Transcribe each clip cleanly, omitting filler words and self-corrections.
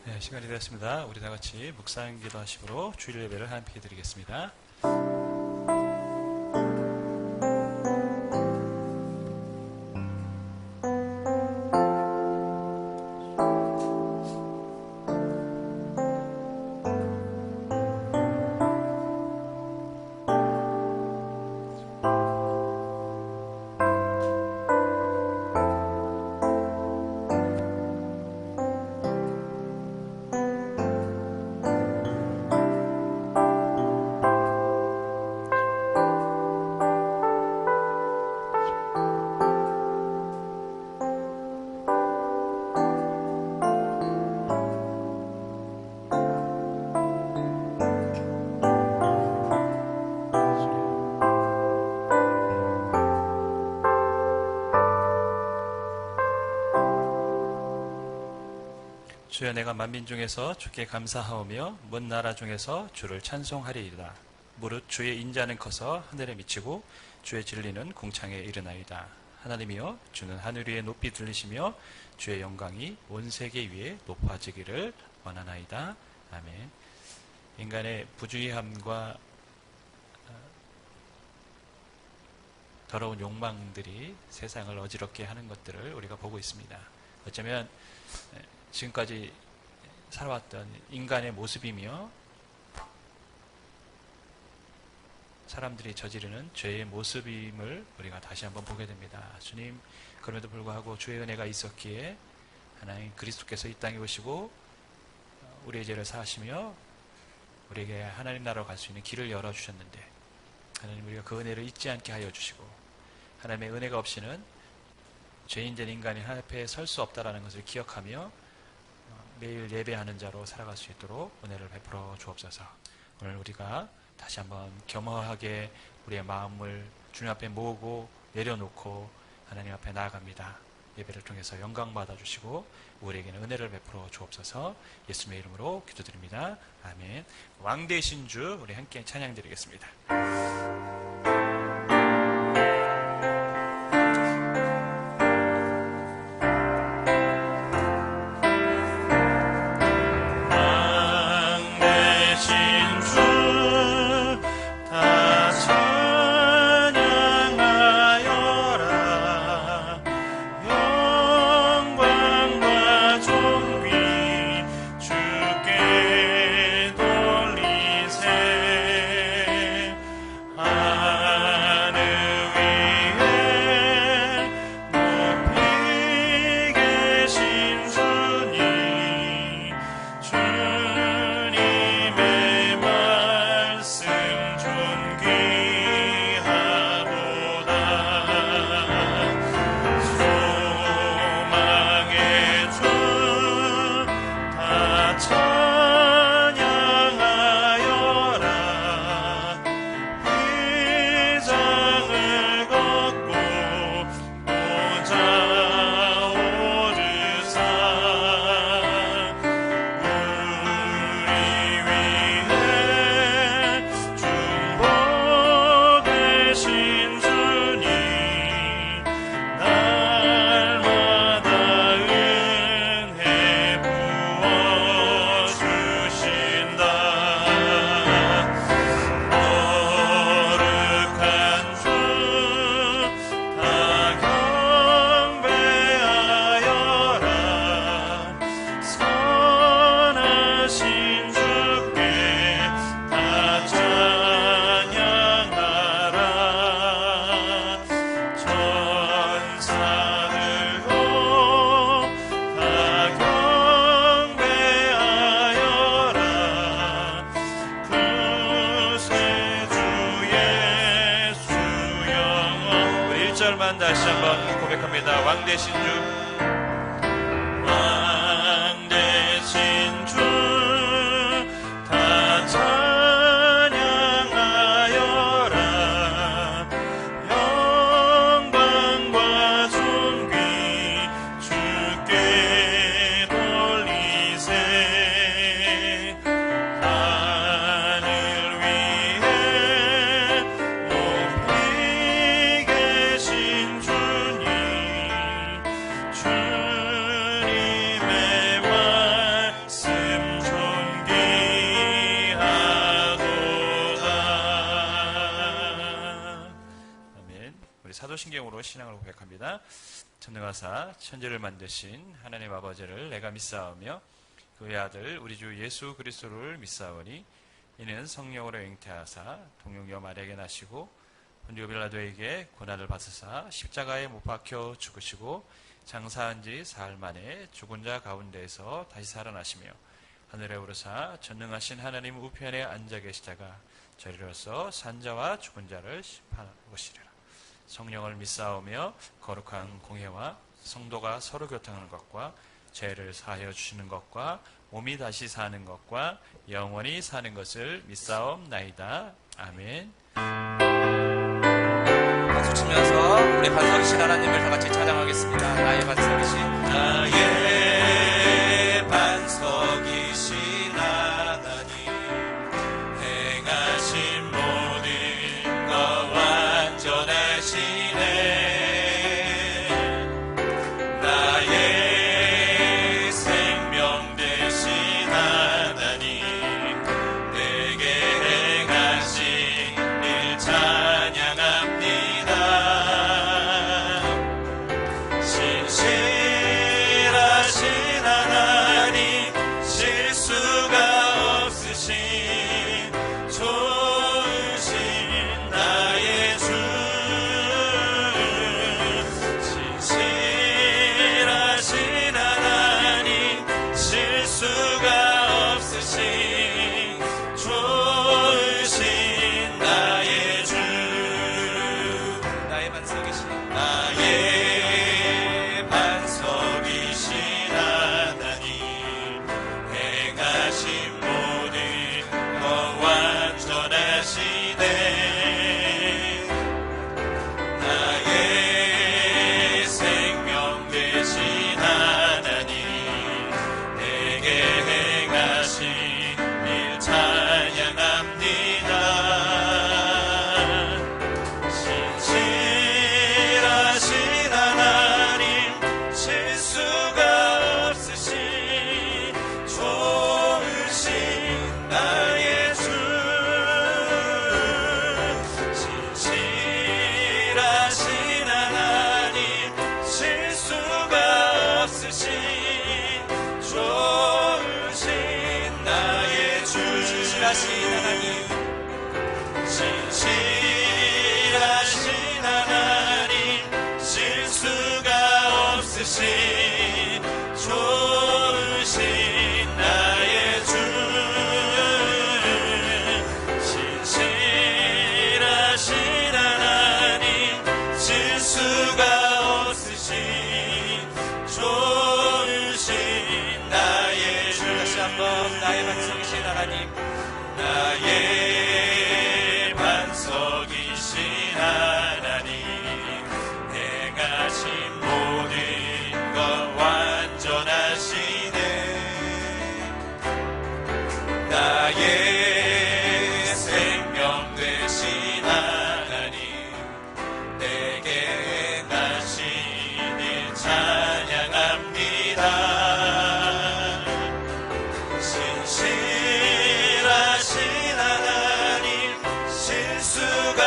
네, 시간이 되었습니다. 우리 다 같이 묵상 기도하심으로 주일 예배를 함께 드리겠습니다. 주여, 내가 만민 중에서 주께 감사하오며 먼 나라 중에서 주를 찬송하리이다. 무릇 주의 인자는 커서 하늘에 미치고 주의 진리는 궁창에 이르나이다. 하나님이여, 주는 하늘 위에 높이 들리시며 주의 영광이 온 세계 위에 높아지기를 원하나이다. 아멘. 인간의 부주의함과 더러운 욕망들이 세상을 어지럽게 하는 것들을 우리가 보고 있습니다. 어쩌면 지금까지 살아왔던 인간의 모습이며 사람들이 저지르는 죄의 모습임을 우리가 다시 한번 보게 됩니다. 주님, 그럼에도 불구하고 주의 은혜가 있었기에 하나님 그리스도께서 이 땅에 오시고 우리의 죄를 사하시며 우리에게 하나님 나라로 갈 수 있는 길을 열어주셨는데, 하나님, 우리가 그 은혜를 잊지 않게 하여 주시고 하나님의 은혜가 없이는 죄인된 인간이 하나님 앞에 설 수 없다는 것을 기억하며 매일 예배하는 자로 살아갈 수 있도록 은혜를 베풀어 주옵소서. 오늘 우리가 다시 한번 겸허하게 우리의 마음을 주님 앞에 모으고 내려놓고 하나님 앞에 나아갑니다. 예배를 통해서 영광 받아주시고 우리에게는 은혜를 베풀어 주옵소서. 예수님의 이름으로 기도드립니다. 아멘. 왕 되신 주, 우리 함께 찬양 드리겠습니다. 다시 한번 고백합니다. 왕 되신 주, 믿음으로 신앙을 고백합니다. 전능하사 천지를 만드신 하나님 아버지를 내가 믿사오며 그의 아들 우리 주 예수 그리스도를 믿사오니 이는 성령으로 잉태하사 동정녀 마리아에게 나시고 본디오 빌라도에게 고난을 받으사 십자가에 못 박혀 죽으시고 장사한 지 사흘 만에 죽은 자 가운데에서 다시 살아나시며 하늘에 오르사 전능하신 하나님 우편에 앉아 계시다가 저리로서 산자와 죽은 자를 심판하시리라. 성령을 믿사오며 거룩한 공회와 성도가 서로 교통하는 것과 죄를 사하여 주시는 것과 몸이 다시 사는 것과 영원히 사는 것을 믿사옵나이다. 아멘. 박수 치면서 우리 반석이신 하나님을 다 같이 찬양하겠습니다. 나의 반석이신 나의 반석이신 하나님 행하신 모든 것 완전하시네. 나의 생명 되신 하나님 내게 행하신 일 찬양합니다. 신실하신 하나님 실수가 없으신 좋으신 나의 주. 신실하신 하나님 실수가 없으신 좋으신 나의 주. 나의 반석이신 나의 반석이신 하나님 행하신 모든 것 완전하시네. 나의 생명 되신 하나님 내게 행하신 일 찬양합니다. 신실하신 하나님 실수가 없으신 좋으신 나의 주. 신실하신 하나님 실수가 없으신 좋으신 나의 주. 신실하신 하나님 신실하신 하나님 실수가 없으신 좋으신 나의 주. 신실하신 하나님 실수가 없으신 좋으신 나의 주. 다시 한번 나의 반석이신 하나님 나의 반석이신 하나님 행하신 모든 것 완전하시네. 나의 생명 되신 하나님 내게 행하신 일 찬양합니다. 신실하신 하나님 실수가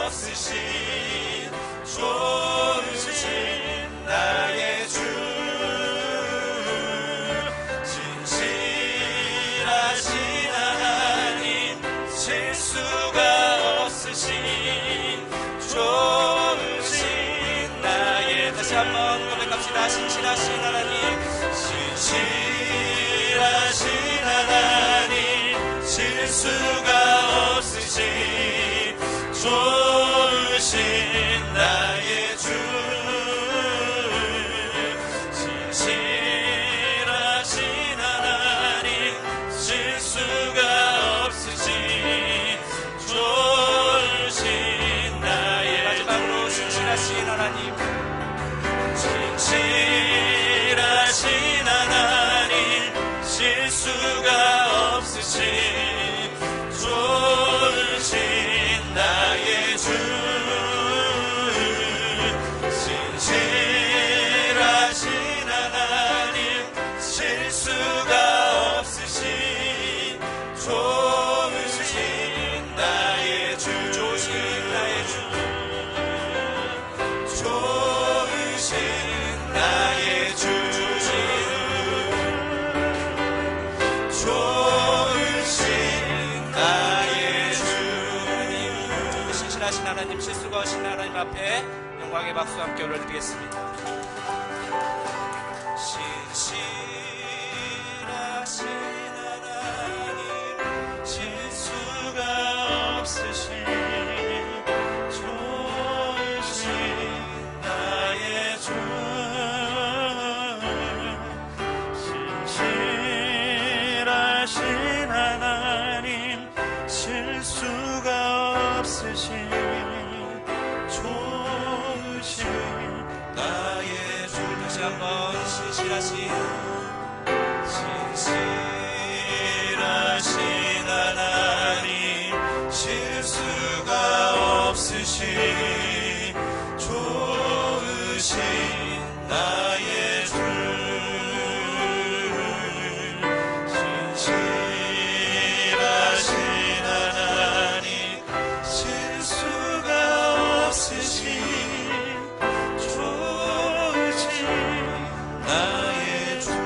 없으신 좋으신 나의 주. 신실하신 하나님 실수가 없으신 좋으신 나의. 다시 한번 고백합시다. 신실하신 하나님 신실하신 하나님 실수가 없으신 좋으신 나의 주. 신실하신 하나님 실수가 없으신 좋으신 나의. 마지막으로 신실하신 하나님 신실하신 하나님 실수가 없으신 좋으신 나의 주. 신실하신 하나님 실수가 없으신 좋으신 나의 주. 좋으신 나의 주. 하나님, 실수가 없으신 하나님 앞에 영광의 박수와 함께 올려드리겠습니다. 신실하신 하나님, 실수가 없으신 좋으신 나의 주, 신실하신 하나님, 실수가 없으신 좋으신 나의 주. 다시 한번 신실하신 하나님, 실수가 없으신 좋으신 나의 주, 신실하신 하나님, 실수가 없으신 좋으신 나의 주.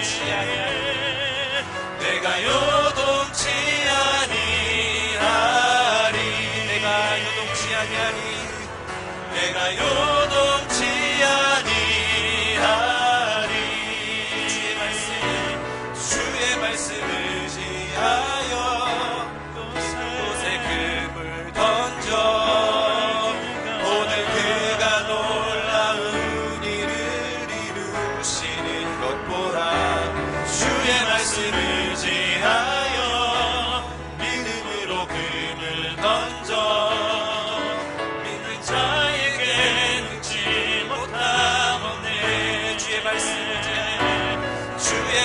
요동치 아니하리 내가 요동치 아니하리 내가 요동치 아니하리 내가 요동치 아니하리 주의 말씀 의지하여 곳에 금을 던져 오늘 그가 놀라운 일을 이루시는 것 보라 주의 말씀 의지하여 믿음으로 금을 던져 믿는 자에게 늙지 못함 없네 주의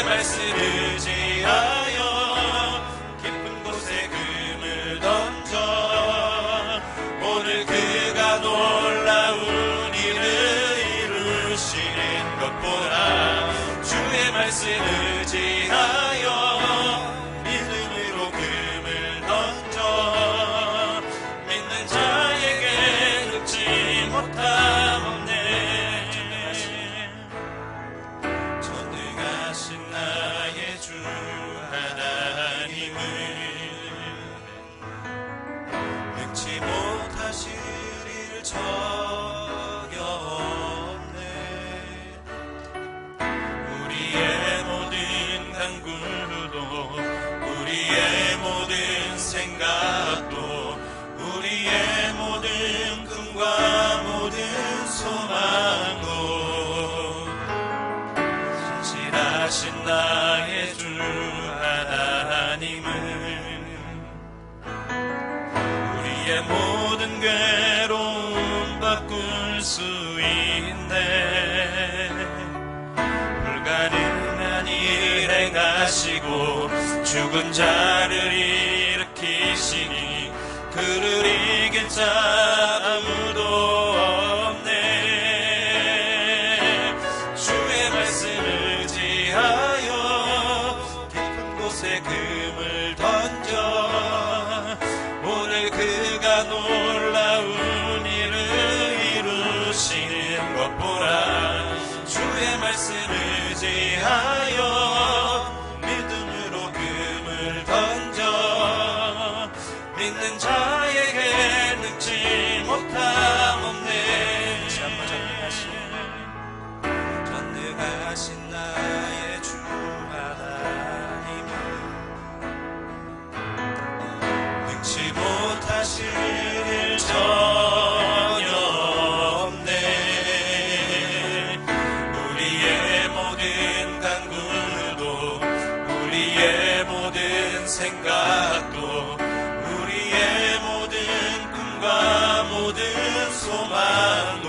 말씀 의지하여 깊은 곳에 금을 던져 오늘 그가 놀라운 일을 이루시는 것 보라 주의 말씀 의지하여 믿음으로 금을 던져 믿는 자에게 늙지 못함 없네 전능하신 나의 주 하나님은 늙지 못하실 일 전혀 없네 우리의 모든 간구도 우리의 모든 생각도 우리의 모든 꿈과 모든 소망도 신실하신 나의 주 하나님은 우리의 모든 괴로움 바꿀 수 있네 불가능한 일 행하시고 죽은 자를 일으키시니 그를 이길 자 아무도 없네 주의 말씀 의지하여 깊은 곳에 금을 던져 오늘 그가 놀라운 일을 이루시는 것 보라 주의 말씀 의지하여 믿음으로 금을 던져 믿는 자에게 늙지 못함 없네 전능하신 나의 주 하나님은 늙지 못하실 일 전혀 없네 우리의 모든 간구도 우리의 모든 생각도 우리의 모든 꿈과 모든 소망도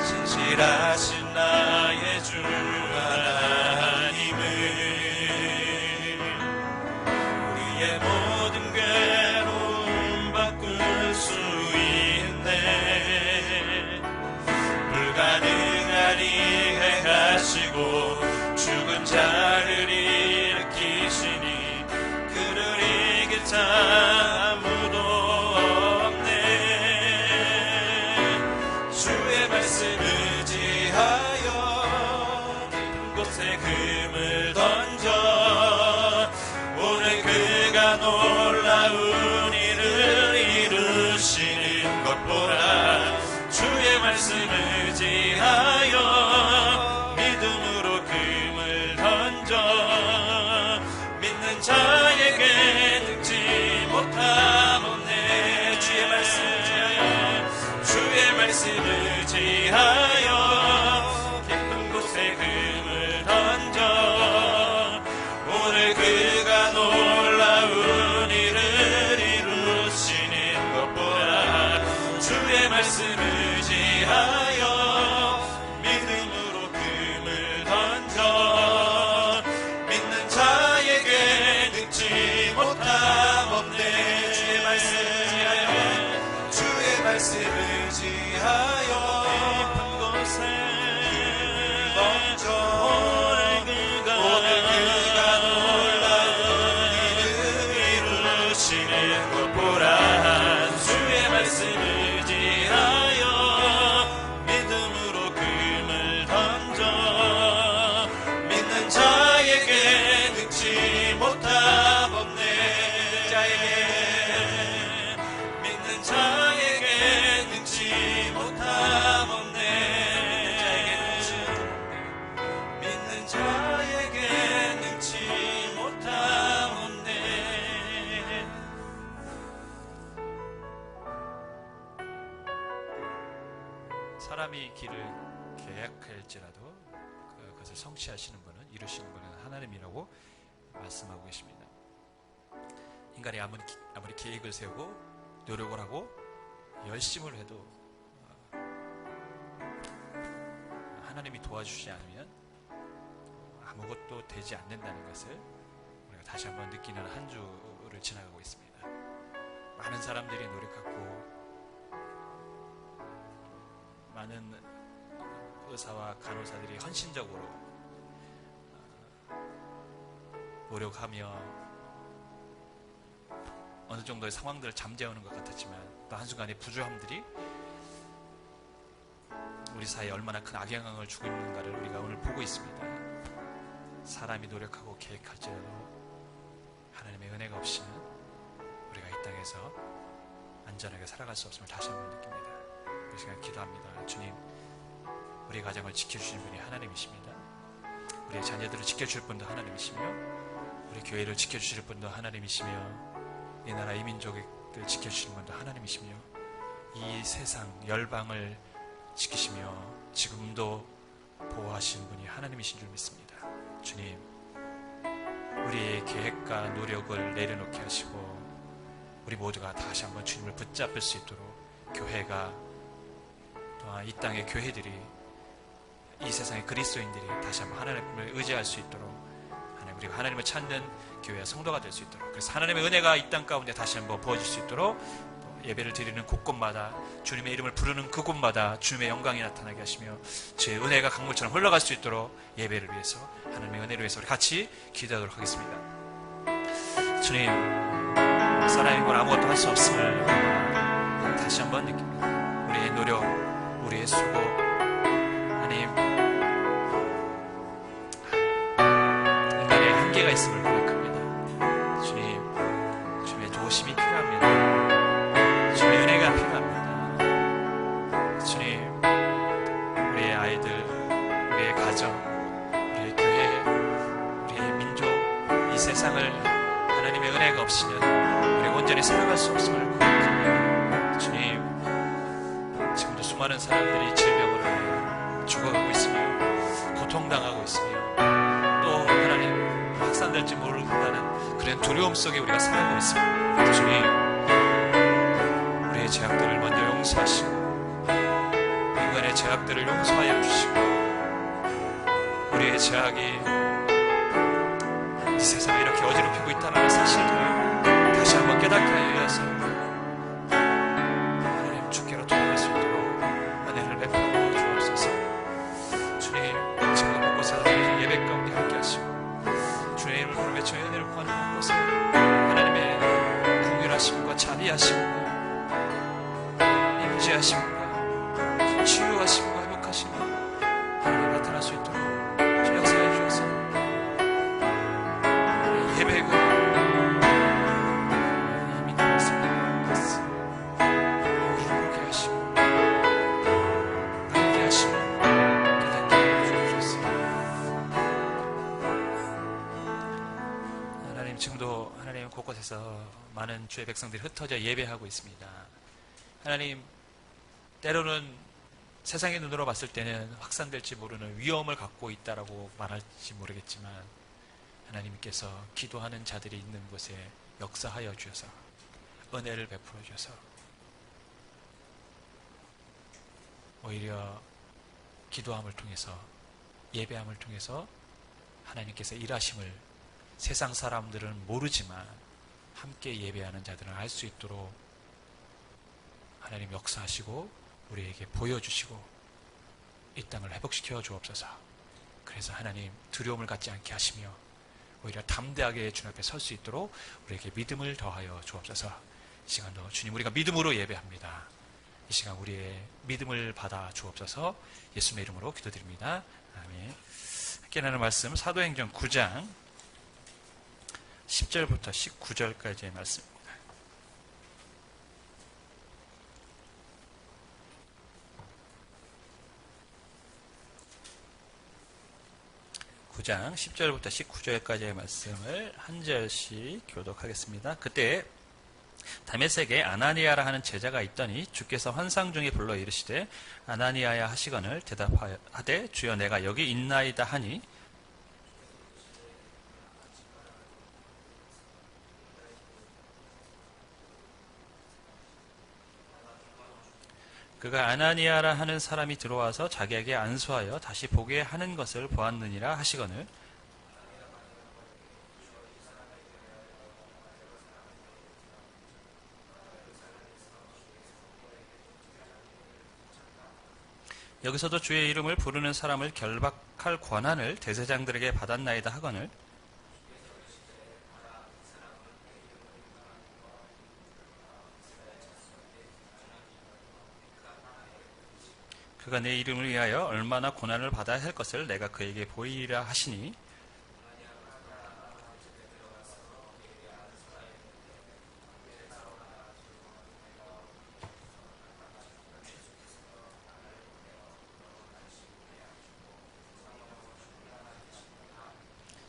신실하신 나의 주 하나님은 우리의 모든 괴로움 바꿀 수 있네 불가능한 일 행하시고 죽은 자를 일으키시니 그를 이길 자 아무도 없네 주의 말씀 의지하여 깊은 곳에 금을 던져 오늘 그가 놀라운 일을 이루시는 것 보라 주의 말씀 의지하여 믿음으로 금을 던져 믿는 자에게 늙지 못함 없네 주의 말씀 의지하여 깊은 곳에 금을 던져 오늘 그가 놀라운 일을 이루시는 것 보라 주의 말씀 의지하여 믿음으로 금을 던져 믿는 자에게 늙지 못함 없네 주의 말씀 의지하여 깊은 사람이 길을 계획할지라도 그것을 성취하시는 분은, 이루시는 분은 하나님이라고 말씀하고 계십니다. 인간이 아무리 계획을 세우고 노력을 하고 열심을 해도 하나님이 도와주시지 않으면 아무것도 되지 않는다는 것을 우리가 다시 한번 느끼는 한 주를 지나가고 있습니다. 많은 사람들이 노력하고 많은 의사와 간호사들이 헌신적으로 노력하며 어느 정도의 상황들을 잠재우는 것 같았지만 또 한순간에 부조함들이 우리 사회에 얼마나 큰 악영향을 주고 있는가를 우리가 오늘 보고 있습니다. 사람이 노력하고 계획할지라도 하나님의 은혜가 없이는 우리가 이 땅에서 안전하게 살아갈 수 없음을 다시 한번 느낍니다. 그 시간 기도합니다. 주님, 우리 가정을 지켜주시는 분이 하나님이십니다. 우리의 자녀들을 지켜줄 분도 하나님이시며 우리 교회를 지켜주실 분도 하나님이시며 이 나라 이 민족을 지켜주시는 분도 하나님이시며 이 세상 열방을 지키시며 지금도 보호하시는 분이 하나님이신 줄 믿습니다. 주님, 우리의 계획과 노력을 내려놓게 하시고 우리 모두가 다시 한번 주님을 붙잡을 수 있도록 교회가 또한 이 땅의 교회들이 이 세상의 그리스도인들이 다시 한번 하나님을 의지할 수 있도록 우리가 하나님을 찾는 교회와 성도가 될 수 있도록, 그래서 하나님의 은혜가 이 땅 가운데 다시 한번 부어질 수 있도록 예배를 드리는 곳곳마다 주님의 이름을 부르는 그곳마다 주님의 영광이 나타나게 하시며 주의 은혜가 강물처럼 흘러갈 수 있도록 예배를 위해서, 하나님의 은혜를 위해서 우리 같이 기도하도록 하겠습니다. 주님, 사람이 뭘 아무것도 할 수 없음을 다시 한번 느낍니다. 우리의 노력, 우리의 수고, 하나님, 인간의 한계가 있음을 고백합니다. 주님, 주님의 도우심이 필요합니다. 주님의 은혜가 필요합니다. 주님, 우리의 아이들, 우리의 가정, 우리의 교회, 우리의 민족, 이 세상을 하나님의 은혜가 없이는 우리가 온전히 살아갈 수 없음을 고백합니다. 주님, 지금도 수많은 사람들이 질병으로 인해 죽어가고 있으며 고통당하고 있으며 또 하나님 확산될지 모른다는 그런 두려움 속에 우리가 살고 있습니다. 주님, 우리의 죄악들을 먼저 용서하시고 인간의 죄악들을 용서하여 주시고 우리의 죄악이 이 세상에 이렇게 어지럽히고 있다는 사실을 다시 한번 깨닫게 하여 주셔서 하나님 주께로 돌아갈 수 있도록 은혜를 베풀어 주옵소서. 주님, 지금 곳곳에서 예배 가운데 함께 하시고 주의 이름을 부르며 주의 은혜를 구하는 곳곳에 하나님의 긍휼하심과 자비하심과 임재하심과 치유하심과 회복하심이 하나님 나타날 수 있도록 주 역사해 주셔서 예배가 힘이 되었습니다. 부르게 하시고 밝게 하시고 깨닫게 해주셨습니다. 하나님, 지금도 하나님 곳곳에서 많은 주의 백성들이 흩어져 예배하고 있습니다. 하나님, 때로는 세상의 눈으로 봤을 때는 확산될지 모르는 위험을 갖고 있다라고 말할지 모르겠지만 하나님께서 기도하는 자들이 있는 곳에 역사하여 주셔서 은혜를 베풀어 주셔서 오히려 기도함을 통해서 예배함을 통해서 하나님께서 일하심을 세상 사람들은 모르지만 함께 예배하는 자들은 알 수 있도록 하나님 역사하시고 우리에게 보여주시고 이 땅을 회복시켜 주옵소서. 그래서 하나님 두려움을 갖지 않게 하시며 오히려 담대하게 주님 앞에 설 수 있도록 우리에게 믿음을 더하여 주옵소서. 이 시간도 주님, 우리가 믿음으로 예배합니다. 이 시간 우리의 믿음을 받아 주옵소서. 예수님의 이름으로 기도드립니다. 아멘. 함께 나누는 말씀 사도행전 9장 10절부터 19절까지의 말씀입니다. 9장 10절부터 19절까지의 말씀을 한 절씩 교독하겠습니다. 그때 다메섹에 아나니아라 하는 제자가 있더니 주께서 환상 중에 불러 이르시되 아나니아야 하시거늘 대답하되 주여 내가 여기 있나이다 하니 그가 아나니아라 하는 사람이 들어와서 자기에게 안수하여 다시 보게 하는 것을 보았느니라 하시거늘 여기서도 주의 이름을 부르는 사람을 결박할 권한을 대제장들에게 받았나이다 하거늘 그가 내 이름을 위하여 얼마나 고난을 받아야 할 것을 내가 그에게 보이리라 하시니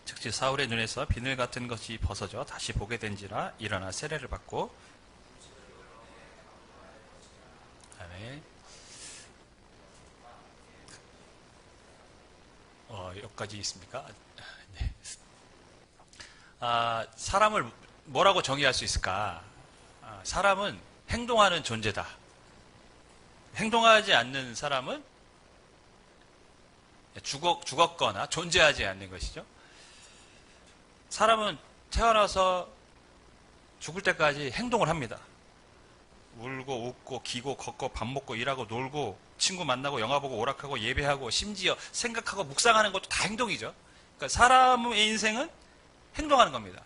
즉시 사울의 눈에서 비늘 같은 것이 벗어져 다시 보게 된지라 일어나 세례를 받고 아멘. 여기까지 있습니까? 네. 사람을 뭐라고 정의할 수 있을까? 사람은 행동하는 존재다. 행동하지 않는 사람은 죽었거나 존재하지 않는 것이죠. 사람은 태어나서 죽을 때까지 행동을 합니다. 울고 웃고 기고 걷고 밥 먹고 일하고 놀고 친구 만나고 영화 보고 오락하고 예배하고 심지어 생각하고 묵상하는 것도 다 행동이죠. 그러니까 사람의 인생은 행동하는 겁니다.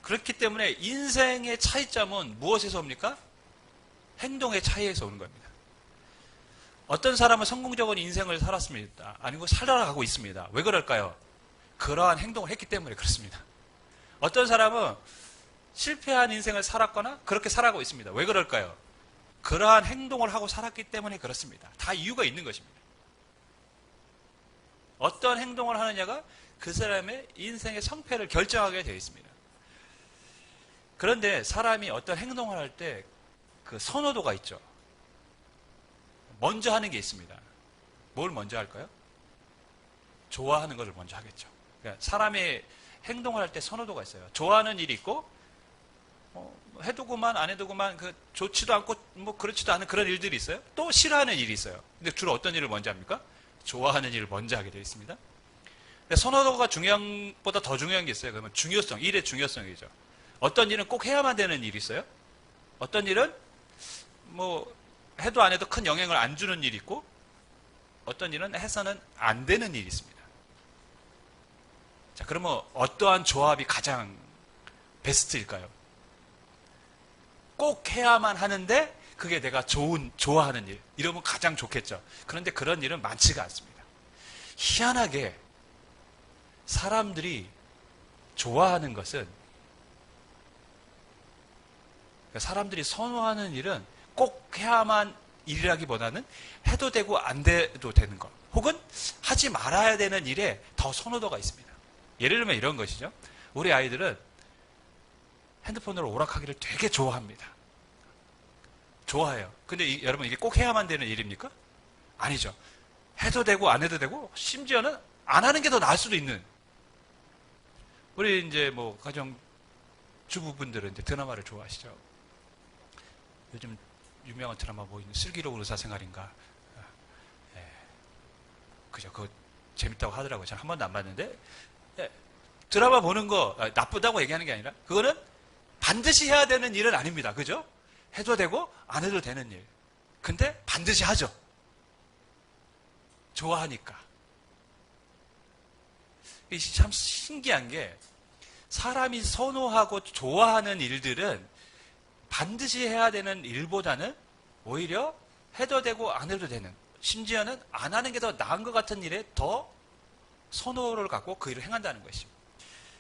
그렇기 때문에 인생의 차이점은 무엇에서 옵니까? 행동의 차이에서 오는 겁니다. 어떤 사람은 성공적인 인생을 살았습니다. 아니고 살아가고 있습니다. 왜 그럴까요? 그러한 행동을 했기 때문에 그렇습니다. 어떤 사람은 실패한 인생을 살았거나 그렇게 살아가고 있습니다. 왜 그럴까요? 그러한 행동을 하고 살았기 때문에 그렇습니다. 다 이유가 있는 것입니다. 어떤 행동을 하느냐가 그 사람의 인생의 성패를 결정하게 되어 있습니다. 그런데 사람이 어떤 행동을 할 때 그 선호도가 있죠. 먼저 하는 게 있습니다. 뭘 먼저 할까요? 좋아하는 것을 먼저 하겠죠. 그러니까 사람의 행동을 할 때 선호도가 있어요. 좋아하는 일이 있고 해두고만 안 해두고만 좋지도 않고 뭐 그렇지도 않은 그런 일들이 있어요. 또 싫어하는 일이 있어요. 근데 주로 어떤 일을 먼저 합니까? 좋아하는 일을 먼저 하게 되어 있습니다. 선호도가 중요한 보다 더 중요한 게 있어요. 그러면 중요성, 일의 중요성이죠. 어떤 일은 꼭 해야만 되는 일이 있어요. 어떤 일은 뭐 해도 안 해도 큰 영향을 안 주는 일이 있고 어떤 일은 해서는 안 되는 일이 있습니다. 자, 그러면 어떠한 조합이 가장 베스트일까요? 꼭 해야만 하는데 그게 내가 좋아하는 일. 이러면 가장 좋겠죠. 그런데 그런 일은 많지가 않습니다. 희한하게 사람들이 좋아하는 것은 사람들이 선호하는 일은 꼭 해야만 일이라기보다는 해도 되고 안 돼도 되는 것 혹은 하지 말아야 되는 일에 더 선호도가 있습니다. 예를 들면 이런 것이죠. 우리 아이들은 핸드폰으로 오락하기를 되게 좋아합니다. 좋아해요. 근데 여러분 이게 꼭 해야만 되는 일입니까? 아니죠. 해도 되고 안 해도 되고 심지어는 안 하는 게 더 나을 수도 있는. 우리 이제 뭐 가정 주부분들은 이제 드라마를 좋아하시죠. 요즘 유명한 드라마 뭐 있는 슬기로운 의사생활인가. 그죠. 그거 재밌다고 하더라고요. 저는 한 번도 안 봤는데 드라마 보는 거 나쁘다고 얘기하는 게 아니라 그거는 반드시 해야 되는 일은 아닙니다. 그죠? 해도 되고 안 해도 되는 일. 근데 반드시 하죠. 좋아하니까. 이게 참 신기한 게 사람이 선호하고 좋아하는 일들은 반드시 해야 되는 일보다는 오히려 해도 되고 안 해도 되는 심지어는 안 하는 게 더 나은 것 같은 일에 더 선호를 갖고 그 일을 행한다는 것입니다.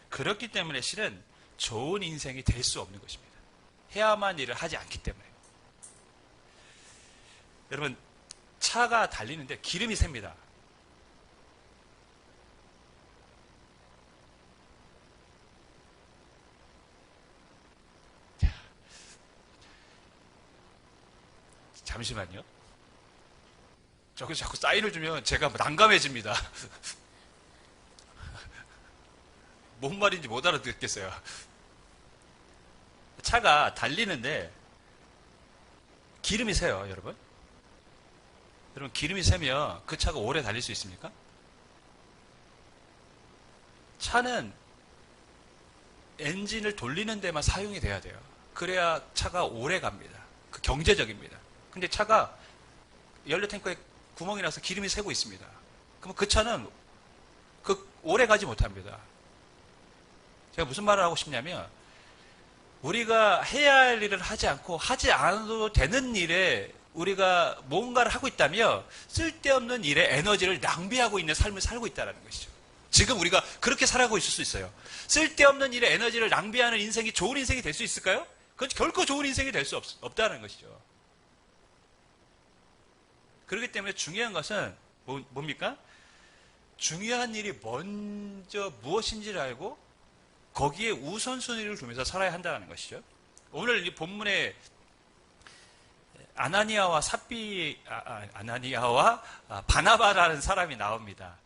그렇기 때문에 실은 좋은 인생이 될 수 없는 것입니다. 해야만 일을 하지 않기 때문에. 여러분 차가 달리는데 기름이 셉니다. 잠시만요. 저기서 자꾸 사인을 주면 제가 난감해집니다. 뭔 말인지 못 알아듣겠어요. 차가 달리는데 기름이 새요, 여러분. 여러분, 기름이 새면 그 차가 오래 달릴 수 있습니까? 차는 엔진을 돌리는 데만 사용이 돼야 돼요. 그래야 차가 오래 갑니다. 그 경제적입니다. 근데 차가 연료 탱크에 구멍이 나서 기름이 새고 있습니다. 그러면 그 차는 오래 가지 못합니다. 제가 무슨 말을 하고 싶냐면, 우리가 해야 할 일을 하지 않고 하지 않아도 되는 일에 우리가 뭔가를 하고 있다면 쓸데없는 일에 에너지를 낭비하고 있는 삶을 살고 있다는 것이죠. 지금 우리가 그렇게 살아가고 있을 수 있어요. 쓸데없는 일에 에너지를 낭비하는 인생이 좋은 인생이 될 수 있을까요? 그건 결코 좋은 인생이 될 수 없다는 것이죠. 그렇기 때문에 중요한 것은 뭡니까? 중요한 일이 먼저 무엇인지를 알고 거기에 우선순위를 두면서 살아야 한다는 것이죠. 오늘 이 본문에 아나니아와 바나바라는 사람이 나옵니다.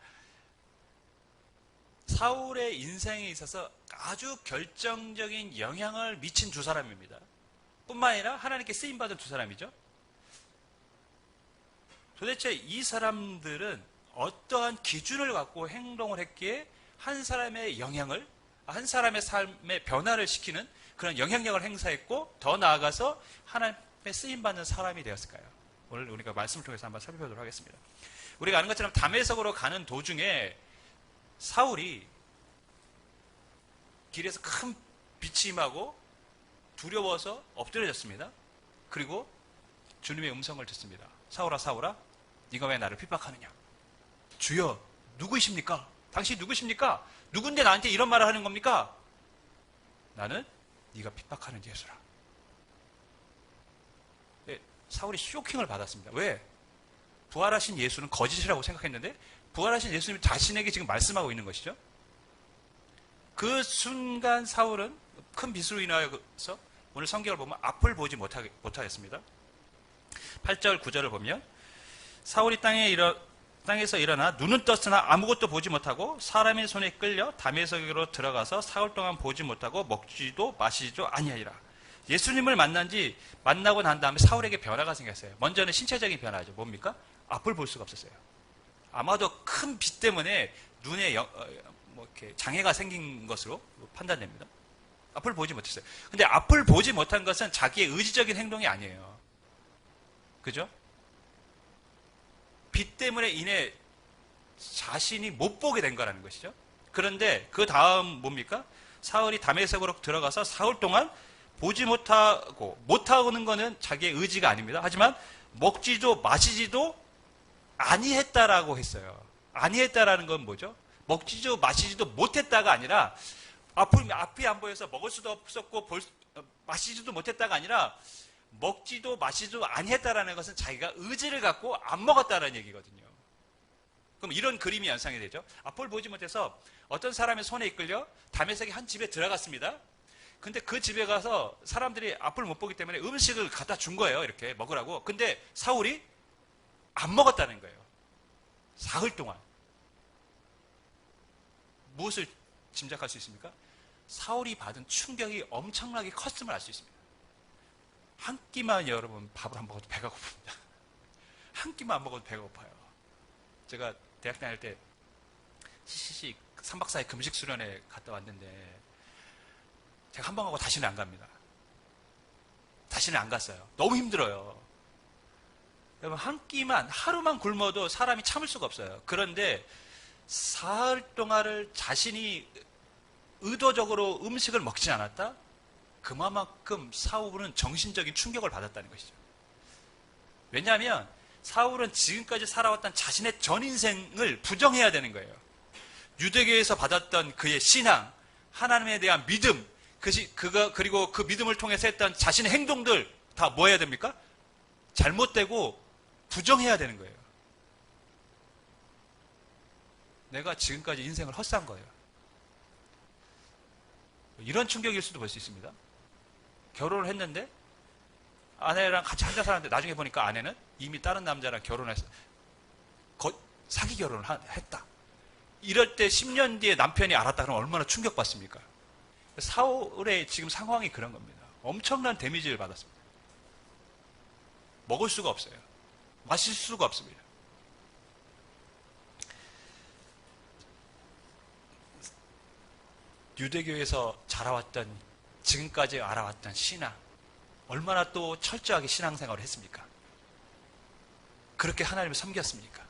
사울의 인생에 있어서 아주 결정적인 영향을 미친 두 사람입니다. 뿐만 아니라 하나님께 쓰임받은 두 사람이죠. 도대체 이 사람들은 어떠한 기준을 갖고 행동을 했기에 한 사람의 영향을, 한 사람의 삶의 변화를 시키는 그런 영향력을 행사했고, 더 나아가서 하나님의 쓰임받는 사람이 되었을까요? 오늘 우리가 말씀을 통해서 한번 살펴보도록 하겠습니다. 우리가 아는 것처럼 다메섹으로 가는 도중에 사울이 길에서 큰 빛이 임하고 두려워서 엎드려졌습니다. 그리고 주님의 음성을 듣습니다. 사울아, 사울아, 네가 왜 나를 핍박하느냐? 주여, 누구이십니까? 당신 누구십니까? 누군데 나한테 이런 말을 하는 겁니까? 나는 네가 핍박하는 예수라. 네, 사울이 쇼킹을 받았습니다. 왜? 부활하신 예수는 거짓이라고 생각했는데 부활하신 예수님이 자신에게 지금 말씀하고 있는 것이죠. 그 순간 사울은 큰 빛으로 인하여서 오늘 성경을 보면 앞을 보지 못하겠습니다. 8절 9절을 보면 사울이 땅에서 일어나 눈은 떴으나 아무것도 보지 못하고 사람의 손에 끌려 다메섹으로 들어가서 사흘 동안 보지 못하고 먹지도 마시지도 아니하리라. 예수님을 만나고 난 다음에 사울에게 변화가 생겼어요. 먼저는 신체적인 변화죠. 뭡니까? 앞을 볼 수가 없었어요. 아마도 큰 빛 때문에 눈에 이렇게 장애가 생긴 것으로 판단됩니다. 앞을 보지 못했어요. 근데 앞을 보지 못한 것은 자기의 의지적인 행동이 아니에요. 그죠? 빛 때문에 인해 자신이 못 보게 된 거라는 것이죠. 그런데 그 다음 뭡니까? 사울이 다메섹으로 들어가서 사흘 동안 보지 못하고는 거는 자기의 의지가 아닙니다. 하지만 먹지도 마시지도 아니했다라고 했어요. 아니했다라는 건 뭐죠? 먹지도 마시지도 못했다가 아니라 앞이 안 보여서 먹을 수도 없었고 마시지도 못했다가 아니라 먹지도 마시지도 아니했다라는 것은 자기가 의지를 갖고 안 먹었다라는 얘기거든요. 그럼 이런 그림이 연상이 되죠. 앞을 보지 못해서 어떤 사람의 손에 이끌려 다메섹의 한 집에 들어갔습니다. 근데 그 집에 가서 사람들이 앞을 못 보기 때문에 음식을 갖다 준 거예요. 이렇게 먹으라고. 근데 사울이 안 먹었다는 거예요. 사흘 동안. 무엇을 짐작할 수 있습니까? 사울이 받은 충격이 엄청나게 컸음을 알 수 있습니다. 한 끼만 여러분 밥을 안 먹어도 배가 고픕니다. 한 끼만 안 먹어도 배가 고파요. 제가 대학 다닐 때 CCC 3박 4일 금식 수련회 갔다 왔는데 제가 한 번 가고 다시는 안 갑니다. 다시는 안 갔어요. 너무 힘들어요. 여러분 한 끼만 하루만 굶어도 사람이 참을 수가 없어요. 그런데 사흘 동안을 자신이 의도적으로 음식을 먹지 않았다? 그만큼 사울은 정신적인 충격을 받았다는 것이죠. 왜냐하면 사울은 지금까지 살아왔던 자신의 전 인생을 부정해야 되는 거예요. 유대교에서 받았던 그의 신앙, 하나님에 대한 믿음, 그리고 그 믿음을 통해서 했던 자신의 행동들 다 뭐 해야 됩니까? 잘못되고 부정해야 되는 거예요. 내가 지금까지 인생을 헛산 거예요. 이런 충격일 수도 볼 수 있습니다. 결혼을 했는데 아내랑 같이 앉아 살았는데 나중에 보니까 아내는 이미 다른 남자랑 결혼해서 사기 결혼을 했다. 이럴 때 10년 뒤에 남편이 알았다 그러면 얼마나 충격받습니까? 사울의 지금 상황이 그런 겁니다. 엄청난 데미지를 받았습니다. 먹을 수가 없어요. 마실 수가 없습니다. 유대교에서 자라왔던, 지금까지 알아왔던 신앙, 얼마나 또 철저하게 신앙생활을 했습니까? 그렇게 하나님을 섬겼습니까?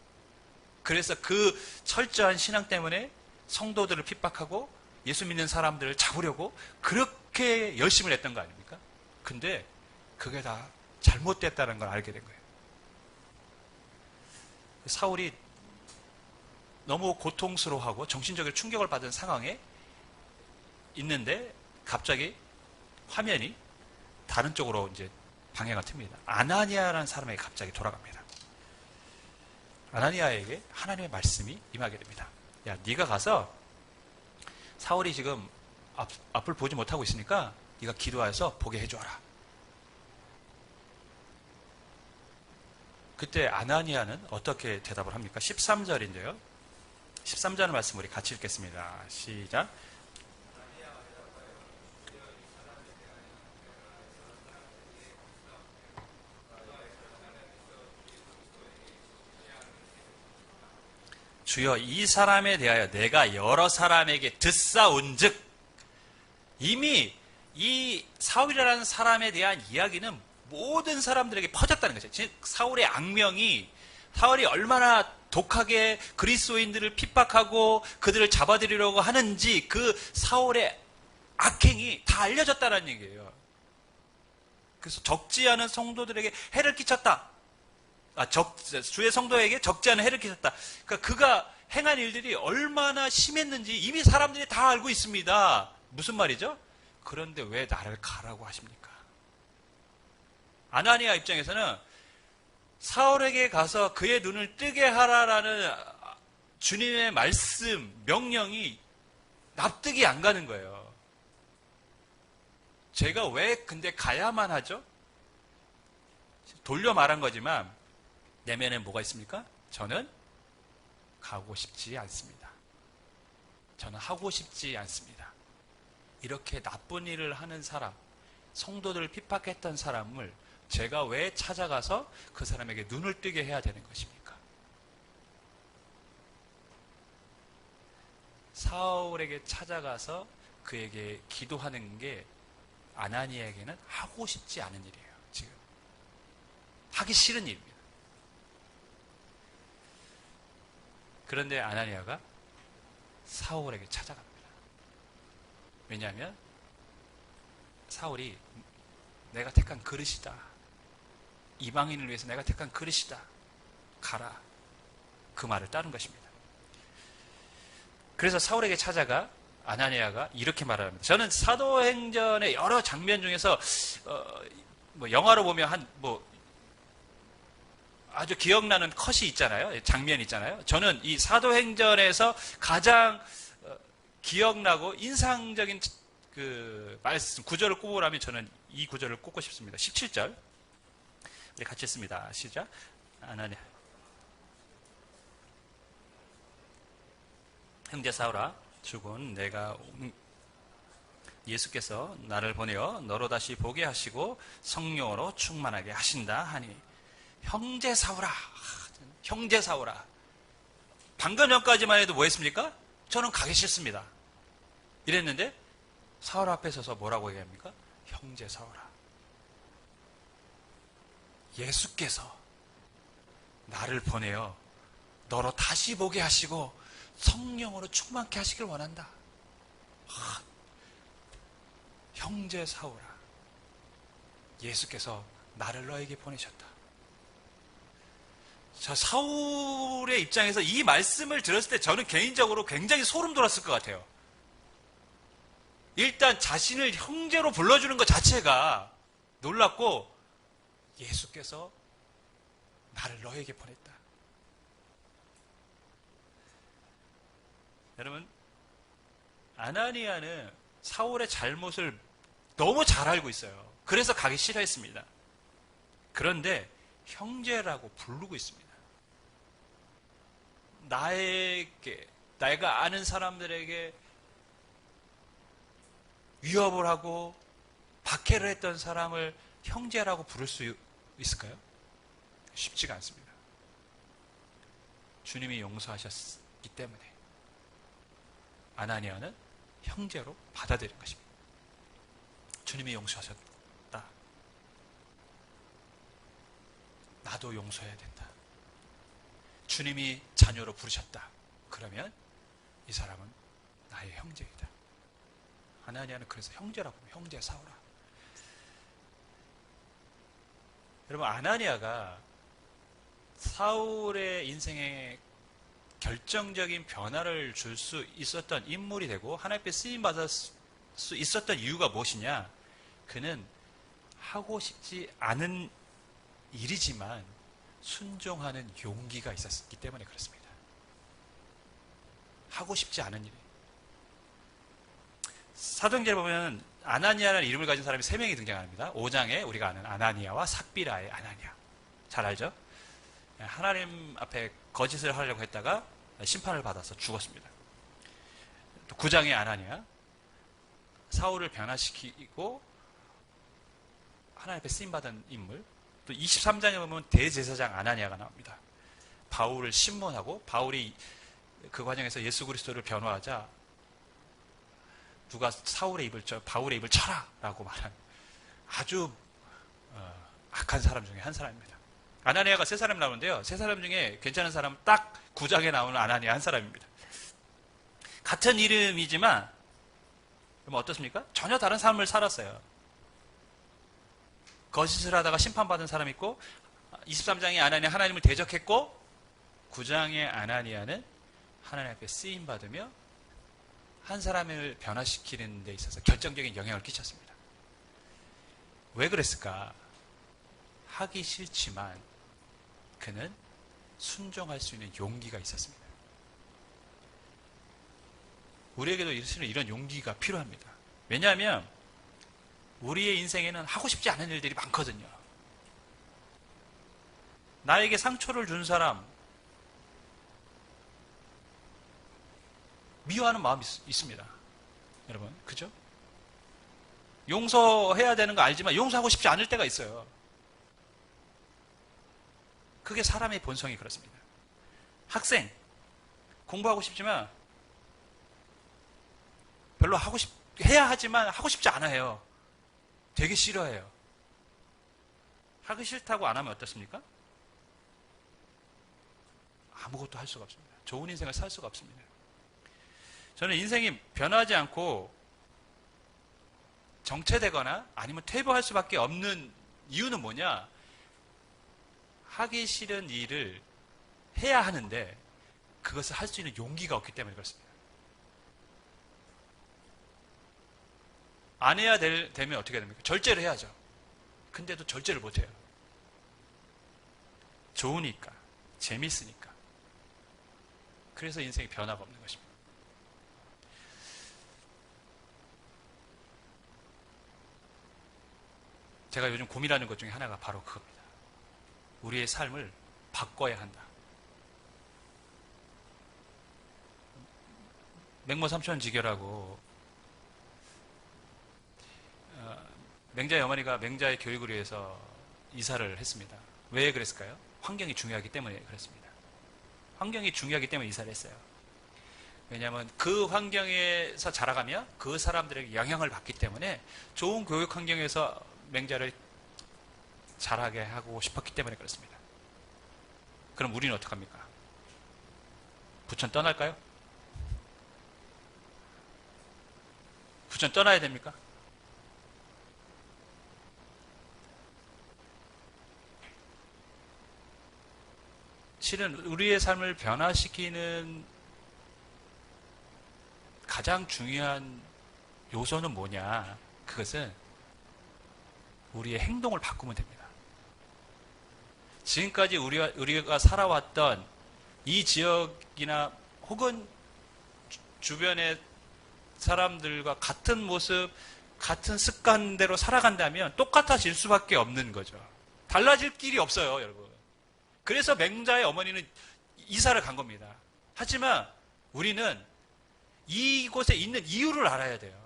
그래서 그 철저한 신앙 때문에 성도들을 핍박하고 예수 믿는 사람들을 잡으려고 그렇게 열심을 했던 거 아닙니까? 근데 그게 다 잘못됐다는 걸 알게 된 거예요. 사울이 너무 고통스러워하고 정신적으로 충격을 받은 상황에 있는데 갑자기 화면이 다른 쪽으로 이제 방향을 틉니다. 아나니아라는 사람에게 갑자기 돌아갑니다. 아나니아에게 하나님의 말씀이 임하게 됩니다. 야, 네가 가서 사울이 지금 앞을 보지 못하고 있으니까 네가 기도해서 보게 해줘라. 그때 아나니아는 어떻게 대답을 합니까? 13절인데요. 13절 말씀 우리 같이 읽겠습니다. 시작. 주여, 이 사람에 대하여 내가 여러 사람에게 듣사온즉, 이미 이 사울이라는 사람에 대한 이야기는 모든 사람들에게 퍼졌다는 거죠. 즉 사울의 악명이, 사울이 얼마나 독하게 그리스도인들을 핍박하고 그들을 잡아들이려고 하는지 그 사울의 악행이 다 알려졌다는 얘기예요. 그래서 적지 않은 성도들에게 해를 끼쳤다. 주의 성도에게 적지 않은 해를 끼쳤다. 그러니까 그가 행한 일들이 얼마나 심했는지 이미 사람들이 다 알고 있습니다. 무슨 말이죠? 그런데 왜 나를 가라고 하십니까? 아나니아 입장에서는 사울에게 가서 그의 눈을 뜨게 하라라는 주님의 말씀, 명령이 납득이 안 가는 거예요. 제가 왜 근데 가야만 하죠? 돌려 말한 거지만 내면에 뭐가 있습니까? 저는 가고 싶지 않습니다. 저는 하고 싶지 않습니다. 이렇게 나쁜 일을 하는 사람, 성도들을 핍박했던 사람을 제가 왜 찾아가서 그 사람에게 눈을 뜨게 해야 되는 것입니까? 사울에게 찾아가서 그에게 기도하는 게 아나니아에게는 하고 싶지 않은 일이에요. 지금 하기 싫은 일입니다. 그런데 아나니아가 사울에게 찾아갑니다. 왜냐하면 사울이 내가 택한 그릇이다. 이방인을 위해서 내가 택한 그릇이다. 가라. 그 말을 따른 것입니다. 그래서 사울에게 찾아가 아나니아가 이렇게 말합니다. 저는 사도행전의 여러 장면 중에서 영화로 보면 아주 기억나는 컷이 있잖아요. 장면이 있잖아요. 저는 이 사도행전에서 가장 기억나고 인상적인 그 말씀, 구절을 꼽으라면 저는 이 구절을 꼽고 싶습니다. 17절. 우리 같이 읽습니다. 시작. 아나니아. 형제 사울아, 죽은 내가 예수께서 나를 보내어 너로 다시 보게 하시고 성령으로 충만하게 하신다 하니, 형제 사울아, 형제 사울아. 방금 전까지만 해도 뭐 했습니까? 저는 가기 싫습니다. 이랬는데 사울 앞에 서서 뭐라고 얘기합니까? 형제 사울아, 예수께서 나를 보내어 너로 다시 보게 하시고 성령으로 충만케 하시길 원한다. 형제 사울아, 예수께서 나를 너에게 보내셨다. 저 사울의 입장에서 이 말씀을 들었을 때 저는 개인적으로 굉장히 소름 돋았을 것 같아요. 일단 자신을 형제로 불러주는 것 자체가 놀랍고, 예수께서 나를 너에게 보냈다. 여러분, 아나니아는 사울의 잘못을 너무 잘 알고 있어요. 그래서 가기 싫어했습니다. 그런데 형제라고 부르고 있습니다. 내가 아는 사람들에게 위협을 하고 박해를 했던 사람을 형제라고 부를 수 있을까요? 쉽지가 않습니다. 주님이 용서하셨기 때문에 아나니아는 형제로 받아들인 것입니다. 주님이 용서하셨다. 나도 용서해야 된다. 주님이 자녀로 부르셨다. 그러면 이 사람은 나의 형제이다. 아나니아는 그래서 형제라고 합니다. 형제 사오라. 여러분, 아나니아가 사울의 인생에 결정적인 변화를 줄 수 있었던 인물이 되고 하나님 앞에 쓰임받을 수 있었던 이유가 무엇이냐? 그는 하고 싶지 않은 일이지만 순종하는 용기가 있었기 때문에 그렇습니다. 하고 싶지 않은 일. 사도행전에 보면 아나니아라는 이름을 가진 사람이 3명이 등장합니다. 5장에 우리가 아는 아나니아와 삽비라의 아나니아. 잘 알죠? 하나님 앞에 거짓을 하려고 했다가 심판을 받아서 죽었습니다. 또 9장의 아나니아. 사울을 변화시키고 하나님 앞에 쓰임받은 인물. 또 23장에 보면 대제사장 아나니아가 나옵니다. 바울을 신문하고 바울이 그 과정에서 예수 그리스도를 변호하자 누가 바울의 입을 쳐라 라고 말한 아주 악한 사람 중에 한 사람입니다. 아나니아가 3사람 나오는데요. 3사람 중에 괜찮은 사람은 딱 9장에 나오는 아나니아 한 사람입니다. 같은 이름이지만 그럼 어떻습니까? 전혀 다른 삶을 살았어요. 거짓을 하다가 심판받은 사람이 있고 23장의 아나니아 하나님을 대적했고 9장의 아나니아는 하나님 앞에 쓰임받으며 한 사람을 변화시키는 데 있어서 결정적인 영향을 끼쳤습니다. 왜 그랬을까? 하기 싫지만 그는 순종할 수 있는 용기가 있었습니다. 우리에게도 이런 용기가 필요합니다. 왜냐하면 우리의 인생에는 하고 싶지 않은 일들이 많거든요. 나에게 상처를 준 사람, 미워하는 마음이 있습니다. 여러분, 그죠? 용서해야 되는 거 알지만 용서하고 싶지 않을 때가 있어요. 그게 사람의 본성이 그렇습니다. 학생, 공부하고 싶지만 별로 해야 하지만 하고 싶지 않아요. 되게 싫어해요. 하기 싫다고 안 하면 어떻습니까? 아무것도 할 수가 없습니다. 좋은 인생을 살 수가 없습니다. 저는 인생이 변하지 않고 정체되거나 아니면 퇴보할 수밖에 없는 이유는 뭐냐? 하기 싫은 일을 해야 하는데 그것을 할 수 있는 용기가 없기 때문에 그렇습니다. 안 해야 되면 어떻게 됩니까? 절제를 해야죠. 근데도 절제를 못해요. 좋으니까, 재밌으니까. 그래서 인생에 변화가 없는 것입니다. 제가 요즘 고민하는 것 중에 하나가 바로 그겁니다. 우리의 삶을 바꿔야 한다. 맹모삼천지교라고 맹자의 어머니가 맹자의 교육을 위해서 이사를 했습니다. 왜 그랬을까요? 환경이 중요하기 때문에 그랬습니다. 환경이 중요하기 때문에 이사를 했어요. 왜냐하면 그 환경에서 자라가며 그 사람들에게 영향을 받기 때문에 좋은 교육 환경에서 맹자를 자라게 하고 싶었기 때문에 그렇습니다. 그럼 우리는 어떡합니까? 부천 떠날까요? 부천 떠나야 됩니까? 실은 우리의 삶을 변화시키는 가장 중요한 요소는 뭐냐? 그것은 우리의 행동을 바꾸면 됩니다. 지금까지 우리가 살아왔던 이 지역이나 혹은 주변의 사람들과 같은 모습, 같은 습관대로 살아간다면 똑같아질 수밖에 없는 거죠. 달라질 길이 없어요, 여러분. 그래서 맹자의 어머니는 이사를 간 겁니다. 하지만 우리는 이곳에 있는 이유를 알아야 돼요.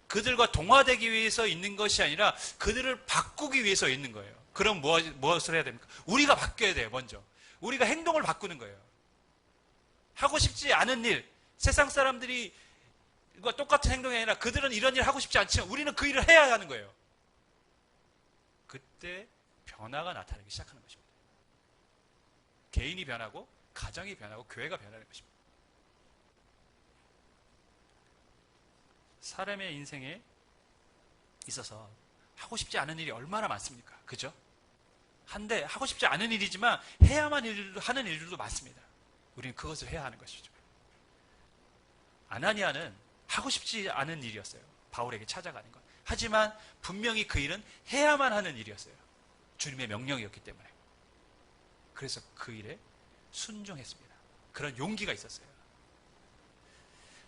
그들과 동화되기 위해서 있는 것이 아니라 그들을 바꾸기 위해서 있는 거예요. 그럼 무엇을 해야 됩니까? 우리가 바뀌어야 돼요, 먼저. 우리가 행동을 바꾸는 거예요. 하고 싶지 않은 일, 세상 사람들이 똑같은 행동이 아니라 그들은 이런 일을 하고 싶지 않지만 우리는 그 일을 해야 하는 거예요. 그때 변화가 나타나기 시작하는 것입니다. 개인이 변하고 가정이 변하고 교회가 변하는 것입니다. 사람의 인생에 있어서 하고 싶지 않은 일이 얼마나 많습니까? 그죠? 한데 하고 싶지 않은 일이지만 해야만 하는 일들도 많습니다. 우리는 그것을 해야 하는 것이죠. 아나니아는 하고 싶지 않은 일이었어요. 바울에게 찾아가는 것. 하지만 분명히 그 일은 해야만 하는 일이었어요. 주님의 명령이었기 때문에. 그래서 그 일에 순종했습니다. 그런 용기가 있었어요.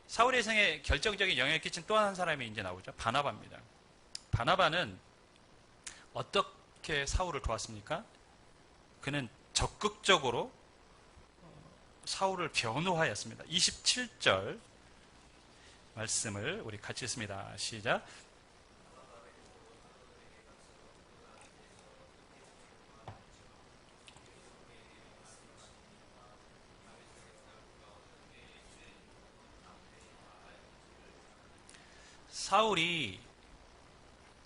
사울의 생에 결정적인 영향을 끼친 또 한 사람이 이제 나오죠. 바나바입니다. 바나바는 어떻게 사울을 도왔습니까? 그는 적극적으로 사울을 변호하였습니다. 27절 말씀을 우리 같이 읽습니다. 시작. 사울이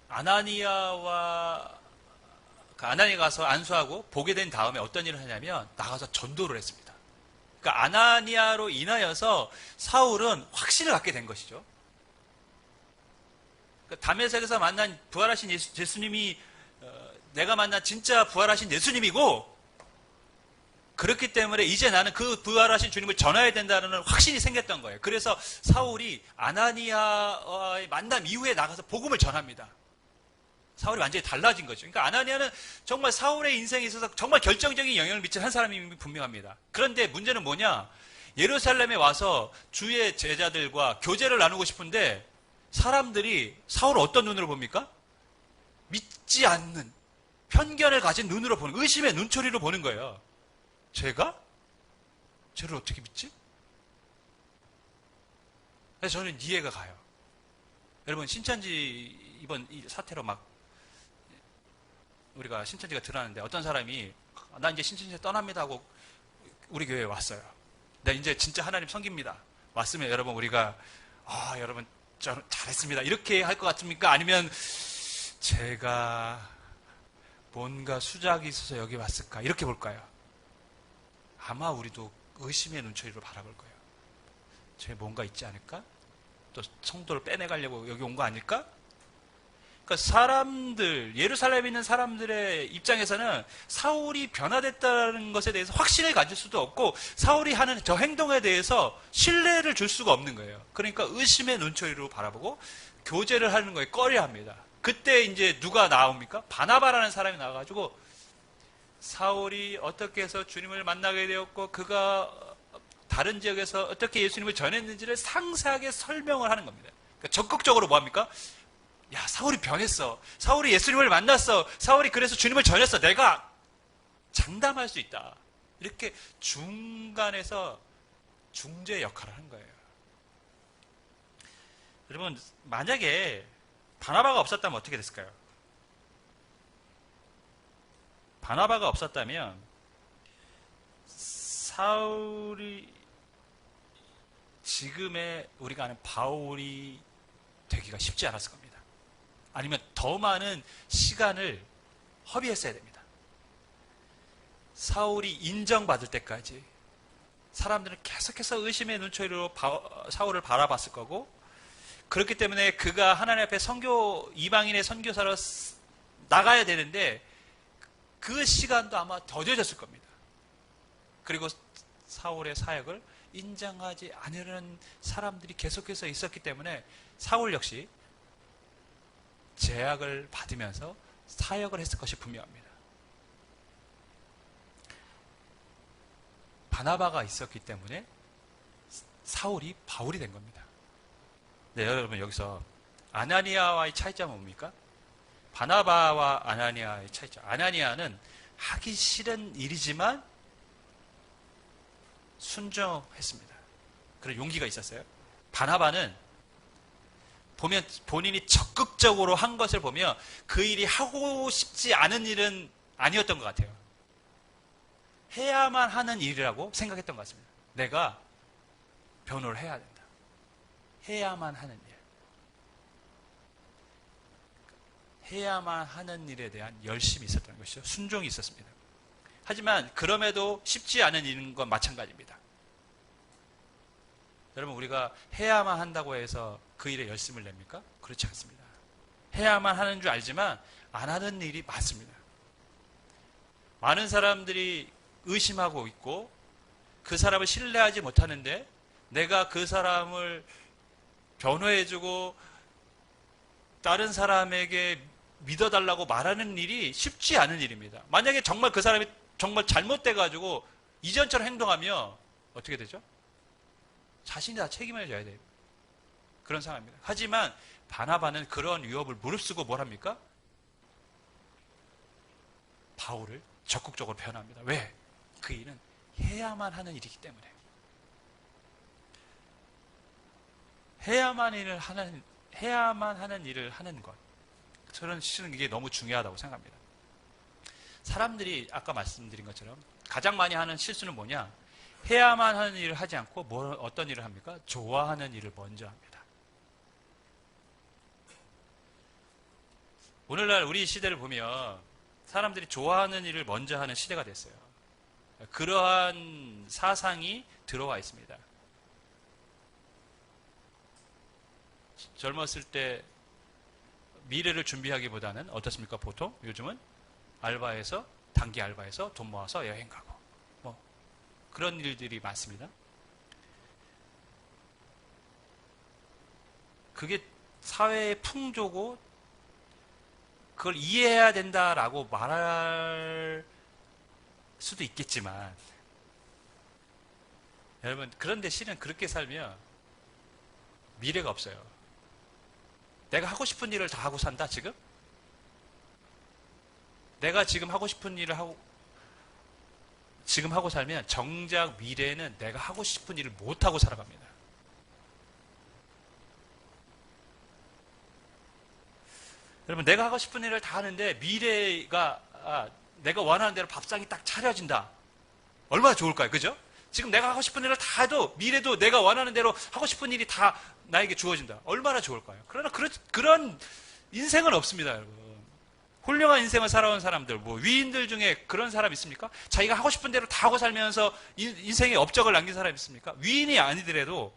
아나니아가 가서 안수하고 보게 된 다음에 어떤 일을 하냐면 나가서 전도를 했습니다. 그러니까 아나니아로 인하여서 사울은 확신을 갖게 된 것이죠. 그러니까 다메섹에서 만난 부활하신 예수님이 내가 만난 진짜 부활하신 예수님이고, 그렇기 때문에 이제 나는 그 부활하신 주님을 전해야 된다는 확신이 생겼던 거예요. 그래서 사울이 아나니아와의 만남 이후에 나가서 복음을 전합니다. 사울이 완전히 달라진 거죠. 그러니까 아나니아는 정말 사울의 인생에 있어서 정말 결정적인 영향을 미친 한 사람이 분명합니다. 그런데 문제는 뭐냐? 예루살렘에 와서 주의 제자들과 교제를 나누고 싶은데 사람들이 사울을 어떤 눈으로 봅니까? 믿지 않는, 편견을 가진 눈으로 보는, 의심의 눈초리로 보는 거예요. 쟤가? 쟤를 어떻게 믿지? 그래서 저는 이해가 가요. 여러분, 신천지 이번 이 사태로 막 우리가 신천지가 드러나는데 어떤 사람이 나 이제 신천지에 떠납니다 하고 우리 교회에 왔어요. 나 이제 진짜 하나님 섬깁니다. 왔으면 여러분 우리가 여러분 잘했습니다 이렇게 할 것 같습니까? 아니면 제가 뭔가 수작이 있어서 여기 왔을까 이렇게 볼까요? 아마 우리도 의심의 눈초리로 바라볼 거예요. 쟤 뭔가 있지 않을까? 또 성도를 빼내가려고 여기 온 거 아닐까? 그러니까 사람들, 예루살렘에 있는 사람들의 입장에서는 사울이 변화됐다는 것에 대해서 확신을 가질 수도 없고 사울이 하는 저 행동에 대해서 신뢰를 줄 수가 없는 거예요. 그러니까 의심의 눈초리로 바라보고 교제를 하는 거에 꺼려합니다. 그때 이제 누가 나옵니까? 바나바라는 사람이 나와가지고 사울이 어떻게 해서 주님을 만나게 되었고 그가 다른 지역에서 어떻게 예수님을 전했는지를 상세하게 설명을 하는 겁니다. 그러니까 적극적으로 뭐합니까? 야, 사울이 변했어. 사울이 예수님을 만났어. 사울이 그래서 주님을 전했어. 내가 장담할 수 있다. 이렇게 중간에서 중재 역할을 한 거예요. 여러분, 만약에 바나바가 없었다면 어떻게 됐을까요? 바나바가 없었다면 사울이 지금의 우리가 아는 바울이 되기가 쉽지 않았을 겁니다. 아니면 더 많은 시간을 허비했어야 됩니다. 사울이 인정받을 때까지 사람들은 계속해서 의심의 눈초리로 사울을 바라봤을 거고, 그렇기 때문에 그가 하나님 앞에 이방인의 선교사로 나가야 되는데 그 시간도 아마 더뎌졌을 겁니다. 그리고 사울의 사역을 인정하지 않으려는 사람들이 계속해서 있었기 때문에 사울 역시 제약을 받으면서 사역을 했을 것이 분명합니다. 바나바가 있었기 때문에 사울이 바울이 된 겁니다. 네, 여러분 여기서 아나니아와의 차이점은 뭡니까? 바나바와 아나니아의 차이죠. 아나니아는 하기 싫은 일이지만 순종했습니다. 그런 용기가 있었어요. 바나바는 보면 본인이 적극적으로 한 것을 보면 그 일이 하고 싶지 않은 일은 아니었던 것 같아요. 해야만 하는 일이라고 생각했던 것 같습니다. 내가 변호를 해야 된다. 해야만 하는 일. 해야만 하는 일에 대한 열심이 있었던 것이죠. 순종이 있었습니다. 하지만 그럼에도 쉽지 않은 일인 건 마찬가지입니다. 여러분, 우리가 해야만 한다고 해서 그 일에 열심을 냅니까? 그렇지 않습니다. 해야만 하는 줄 알지만 안 하는 일이 많습니다. 많은 사람들이 의심하고 있고 그 사람을 신뢰하지 못하는데 내가 그 사람을 변호해주고 다른 사람에게 믿어달라고 말하는 일이 쉽지 않은 일입니다. 만약에 정말 그 사람이 정말 잘못돼가지고 이전처럼 행동하면 어떻게 되죠? 자신이 다 책임을 져야 돼요. 그런 상황입니다. 하지만 바나바는 그런 위협을 무릅쓰고 뭘 합니까? 바울을 적극적으로 변호합니다. 왜? 그 일은 해야만 하는 일이기 때문에. 해야만 하는 일을 하는 것. 저는 실은 이게 너무 중요하다고 생각합니다. 사람들이 아까 말씀드린 것처럼 가장 많이 하는 실수는 뭐냐? 해야만 하는 일을 하지 않고 어떤 일을 합니까? 좋아하는 일을 먼저 합니다. 오늘날 우리 시대를 보면 사람들이 좋아하는 일을 먼저 하는 시대가 됐어요. 그러한 사상이 들어와 있습니다. 젊었을 때 미래를 준비하기보다는 어떻습니까? 보통 요즘은 단기 알바해서 돈 모아서 여행 가고 뭐 그런 일들이 많습니다. 그게 사회의 풍조고 그걸 이해해야 된다라고 말할 수도 있겠지만 여러분, 그런데 실은 그렇게 살면 미래가 없어요. 내가 하고 싶은 일을 다 하고 산다, 지금? 내가 지금 하고 싶은 일을 지금 하고 살면 정작 미래에는 내가 하고 싶은 일을 못하고 살아갑니다. 여러분, 내가 하고 싶은 일을 다 하는데 미래가 내가 원하는 대로 밥상이 딱 차려진다. 얼마나 좋을까요? 그죠? 지금 내가 하고 싶은 일을 다 해도 미래도 내가 원하는 대로 하고 싶은 일이 다 나에게 주어진다. 얼마나 좋을까요? 그러나 그런 인생은 없습니다, 여러분. 훌륭한 인생을 살아온 사람들, 위인들 중에 그런 사람 있습니까? 자기가 하고 싶은 대로 다 하고 살면서 인생에 업적을 남긴 사람 있습니까? 위인이 아니더라도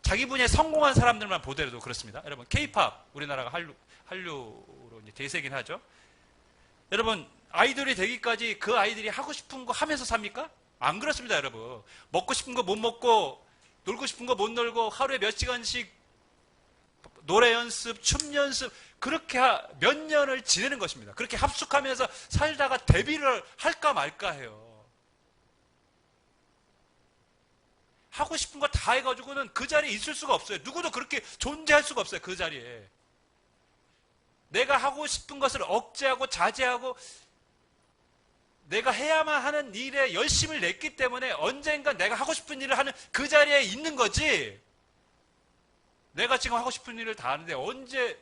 자기 분야에 성공한 사람들만 보더라도 그렇습니다. 여러분, K-팝, 우리나라가 한류로 이제 대세긴 하죠. 여러분, 아이돌이 되기까지 그 아이들이 하고 싶은 거 하면서 삽니까? 안 그렇습니다, 여러분. 먹고 싶은 거 못 먹고, 놀고 싶은 거 못 놀고, 하루에 몇 시간씩 노래 연습, 춤 연습, 그렇게 몇 년을 지내는 것입니다. 그렇게 합숙하면서 살다가 데뷔를 할까 말까 해요. 하고 싶은 거 다 해가지고는 그 자리에 있을 수가 없어요. 누구도 그렇게 존재할 수가 없어요, 그 자리에. 내가 하고 싶은 것을 억제하고 자제하고 내가 해야만 하는 일에 열심을 냈기 때문에 언젠가 내가 하고 싶은 일을 하는 그 자리에 있는 거지. 내가 지금 하고 싶은 일을 다 하는데 언제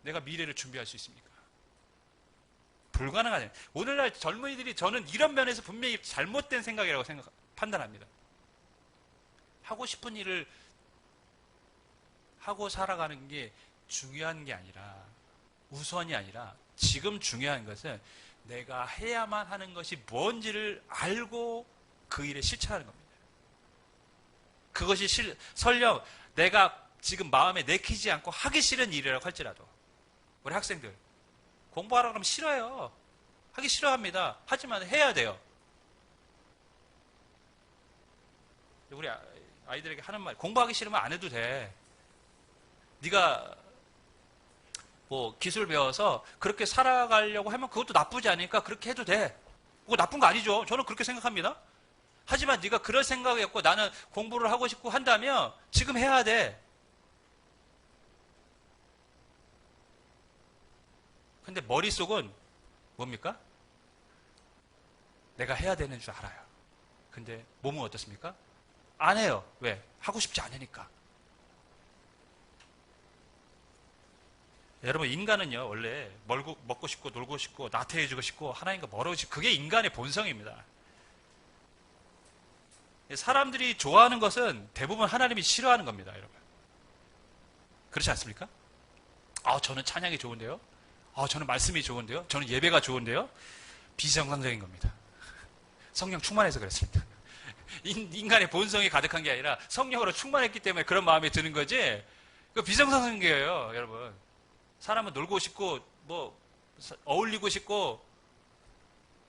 내가 미래를 준비할 수 있습니까? 불가능하네요. 오늘날 젊은이들이 저는 이런 면에서 분명히 잘못된 생각이라고 판단합니다. 하고 싶은 일을 하고 살아가는 게 중요한 게 아니라, 우선이 아니라 지금 중요한 것은 내가 해야만 하는 것이 뭔지를 알고 그 일에 실천하는 겁니다. 그것이 설령 내가 지금 마음에 내키지 않고 하기 싫은 일이라고 할지라도, 우리 학생들 공부하라 그러면 싫어요. 하기 싫어합니다. 하지만 해야 돼요. 우리 아이들에게 하는 말, 공부하기 싫으면 안 해도 돼. 네가 기술 배워서 그렇게 살아가려고 하면 그것도 나쁘지 않으니까 그렇게 해도 돼. 그거 나쁜 거 아니죠. 저는 그렇게 생각합니다. 하지만 네가 그럴 생각이 없고 나는 공부를 하고 싶고 한다면 지금 해야 돼. 근데 머릿속은 뭡니까? 내가 해야 되는 줄 알아요. 근데 몸은 어떻습니까? 안 해요. 왜? 하고 싶지 않으니까. 여러분, 인간은요, 원래 먹고 싶고 놀고 싶고 나태해지고 싶고 하나님과 멀어지고, 그게 인간의 본성입니다. 사람들이 좋아하는 것은 대부분 하나님이 싫어하는 겁니다, 여러분. 그렇지 않습니까? 저는 찬양이 좋은데요? 저는 말씀이 좋은데요? 저는 예배가 좋은데요? 비정상적인 겁니다. 성령 충만해서 그렇습니다. 인간의 본성이 가득한 게 아니라 성령으로 충만했기 때문에 그런 마음이 드는 거지, 그 비정상적인 거예요, 여러분. 사람은 놀고 싶고, 어울리고 싶고,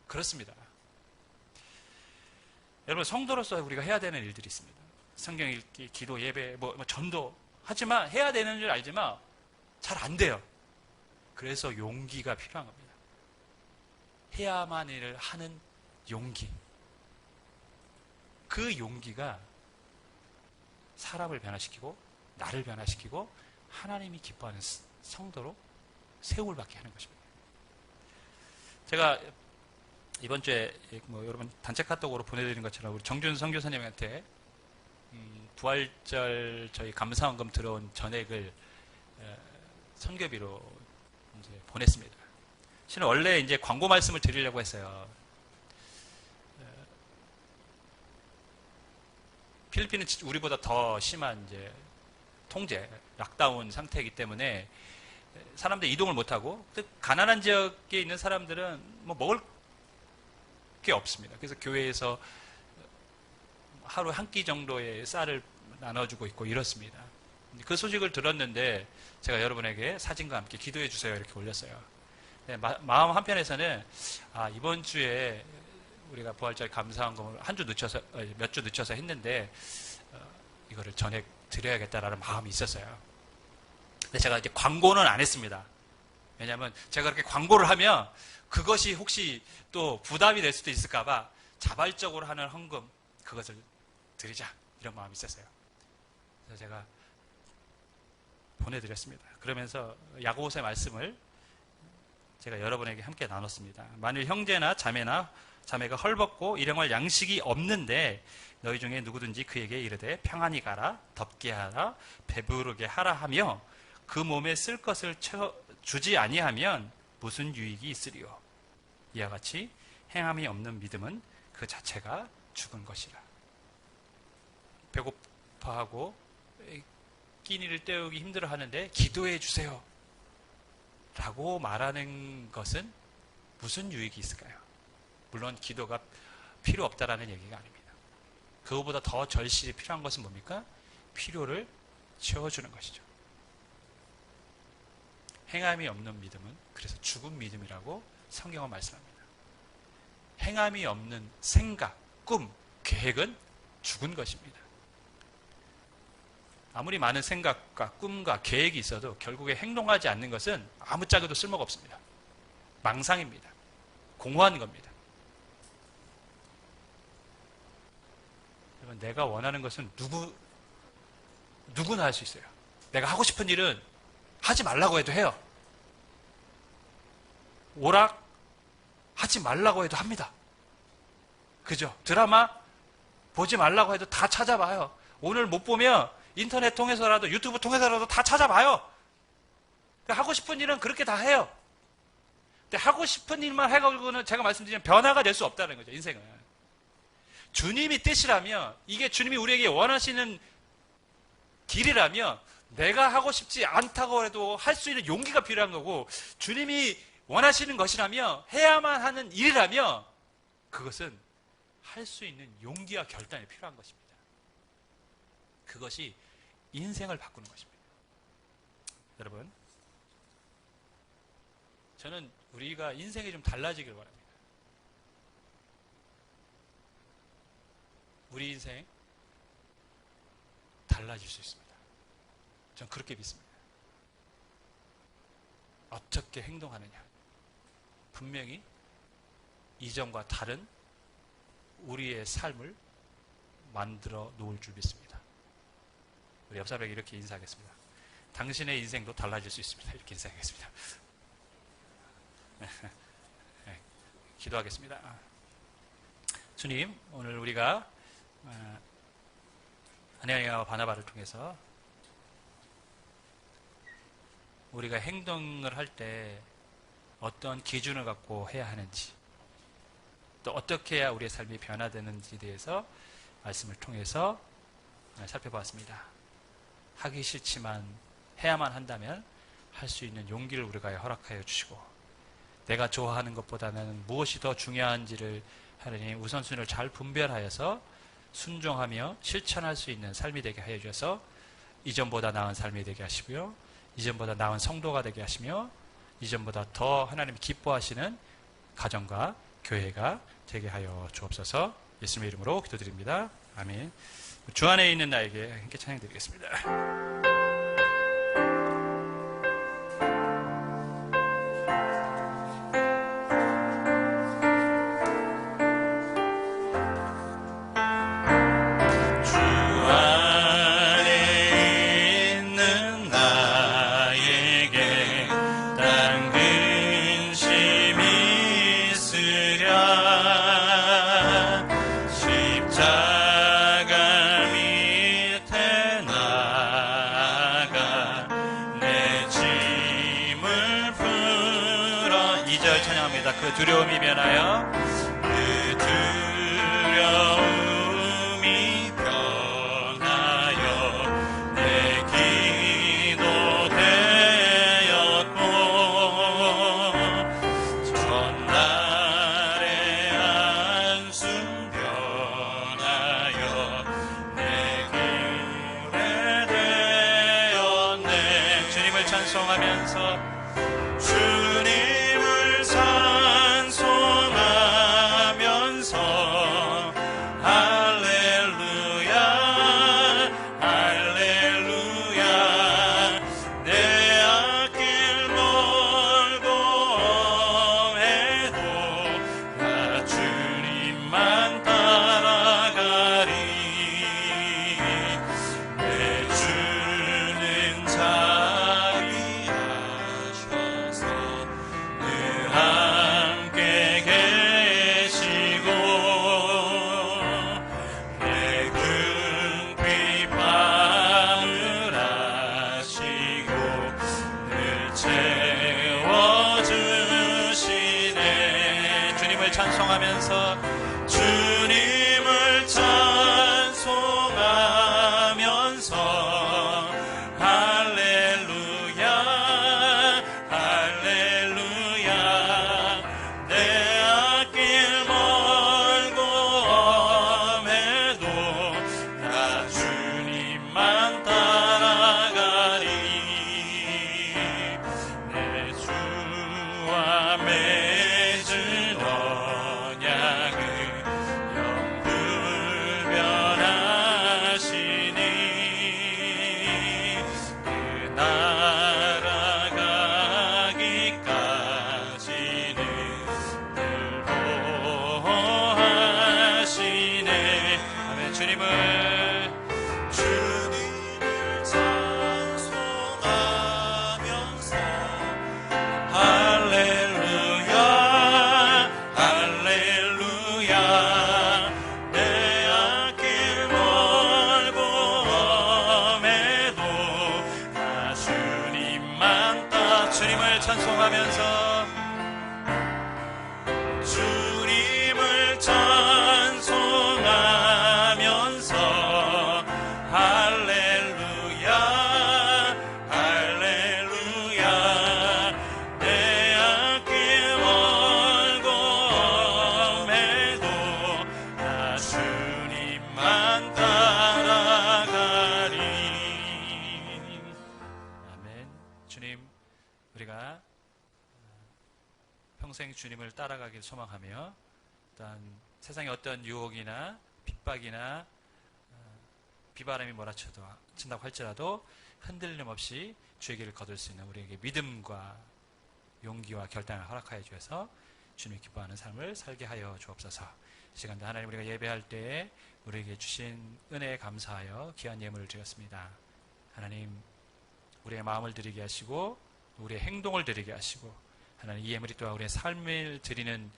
그렇습니다. 여러분, 성도로서 우리가 해야 되는 일들이 있습니다. 성경 읽기, 기도, 예배, 전도. 하지만, 해야 되는 줄 알지만, 잘 안 돼요. 그래서 용기가 필요한 겁니다. 해야만 일을 하는 용기. 그 용기가 사람을 변화시키고, 나를 변화시키고, 하나님이 기뻐하는 성도로 세움을 받게 하는 것입니다. 제가 이번 주에 여러분 단체 카톡으로 보내드린 것처럼 우리 정준 선교사님한테 부활절 저희 감사원금 들어온 전액을 선교비로 이제 보냈습니다. 실은 원래 이제 광고 말씀을 드리려고 했어요. 필리핀은 우리보다 더 심한 이제 통제, 락다운 상태이기 때문에 사람들이 이동을 못하고, 가난한 지역에 있는 사람들은 먹을 게 없습니다. 그래서 교회에서 하루 한 끼 정도의 쌀을 나눠주고 있고 이렇습니다. 그 소식을 들었는데 제가 여러분에게 사진과 함께 기도해 주세요 이렇게 올렸어요. 네, 마음 한편에서는 이번 주에 우리가 부활절 감사원금을 몇 주 늦춰서 했는데 이거를 전액 드려야겠다라는 마음이 있었어요. 근데 제가 이제 광고는 안 했습니다. 왜냐하면 제가 그렇게 광고를 하면 그것이 혹시 또 부담이 될 수도 있을까봐 자발적으로 하는 헌금, 그것을 드리자, 이런 마음이 있었어요. 그래서 제가 보내드렸습니다. 그러면서 야고보서의 말씀을 제가 여러분에게 함께 나눴습니다. 만일 형제나 자매가 헐벗고 일용할 양식이 없는데 너희 중에 누구든지 그에게 이르되 평안히 가라, 덥게 하라, 배부르게 하라 하며 그 몸에 쓸 것을 주지 아니하면 무슨 유익이 있으리요. 이와 같이 행함이 없는 믿음은 그 자체가 죽은 것이라. 배고파하고 끼니를 때우기 힘들어하는데 기도해 주세요 라고 말하는 것은 무슨 유익이 있을까요? 물론 기도가 필요 없다라는 얘기가 아닙니다. 그거보다 더 절실히 필요한 것은 뭡니까? 필요를 채워주는 것이죠. 행함이 없는 믿음은 그래서 죽은 믿음이라고 성경은 말씀합니다. 행함이 없는 생각, 꿈, 계획은 죽은 것입니다. 아무리 많은 생각과 꿈과 계획이 있어도 결국에 행동하지 않는 것은 아무짝에도 쓸모가 없습니다. 망상입니다. 공허한 겁니다. 여러분, 내가 원하는 것은 누구나 할 수 있어요. 내가 하고 싶은 일은 하지 말라고 해도 해요. 오락 하지 말라고 해도 합니다. 그죠? 드라마 보지 말라고 해도 다 찾아봐요. 오늘 못 보면 인터넷 통해서라도 유튜브 통해서라도 다 찾아봐요. 하고 싶은 일은 그렇게 다 해요. 근데 하고 싶은 일만 해가지고는 제가 말씀드리면 변화가 될 수 없다는 거죠, 인생은. 주님이 뜻이라면, 이게 주님이 우리에게 원하시는 길이라면 내가 하고 싶지 않다고 해도 할 수 있는 용기가 필요한 거고, 주님이 원하시는 것이라면, 해야만 하는 일이라면 그것은 할 수 있는 용기와 결단이 필요한 것입니다. 그것이 인생을 바꾸는 것입니다. 여러분, 저는 우리가 인생이 좀 달라지길 바랍니다. 우리 인생 달라질 수 있습니다. 저는 그렇게 믿습니다. 어떻게 행동하느냐, 분명히 이전과 다른 우리의 삶을 만들어 놓을 줄 믿습니다. 우리 옆 사람에게 이렇게 인사하겠습니다. 당신의 인생도 달라질 수 있습니다. 이렇게 인사하겠습니다. 네, 기도하겠습니다. 주님, 오늘 우리가 아네아와 바나바를 통해서 우리가 행동을 할 때 어떤 기준을 갖고 해야 하는지, 또 어떻게 해야 우리의 삶이 변화되는지에 대해서 말씀을 통해서 살펴보았습니다. 하기 싫지만 해야만 한다면 할 수 있는 용기를 우리가 허락하여 주시고, 내가 좋아하는 것보다는 무엇이 더 중요한지를 하느님 우선순위를 잘 분별하여서 순종하며 실천할 수 있는 삶이 되게 하여 주셔서 이전보다 나은 삶이 되게 하시고요, 이전보다 나은 성도가 되게 하시며, 이전보다 더 하나님이 기뻐하시는 가정과 교회가 되게 하여 주옵소서. 예수님의 이름으로 기도드립니다. 아멘. 주 안에 있는 나에게 함께 찬양드리겠습니다. 그 두려움이 변하여 그 두려움이 변하여 내 기도 되었고, 전날의 한숨 변하여 내 기회 되었네. 주님을 찬송하면서 주님을 찬송하면서 할렐루야 할렐루야 내 앞길 멀고 험해도 나 주님만 따라가리. 내 주는 자비하셔서 늘 함께 계시고, 내 궁핍 밤을 아시고 늘 채워주시네. 주님을 찬송하면서 주님을 찬송하면서 할렐루야 할렐루야 내 앞길 멀고 험해도 나 주님만 따라가리. 내 주와 맺은 언약을 영불변하시니 그 날아가기까지는 늘 보호하시네. 아멘. 주님을 찬송하면서 할렐루야 할렐루야 내 앞길 멀고 험해도 나 주님만 주님을 찬송하면서 주님을 찬송하면서 할렐루야 할렐루야 내 앞길 멀고 험해도 나 주님만 따라가리. 아멘. 주님, 우리가 평생 주님을 따라가길 소망하며, 일단 세상의 어떤 유혹이나 핍박이나 비바람이 몰아친다고 할지라도 흔들림 없이 주의 길을 거둘 수 있는 우리에게 믿음과 용기와 결단을 허락하여 주셔서 주님이 기뻐하는 삶을 살게 하여 주옵소서. 이 시간도 하나님, 우리가 예배할 때에 우리에게 주신 은혜에 감사하여 귀한 예물을 드렸습니다. 하나님, 우리의 마음을 드리게 하시고 우리의 행동을 드리게 하시고 하나님 이 예물이 또한 우리의 삶을 드리는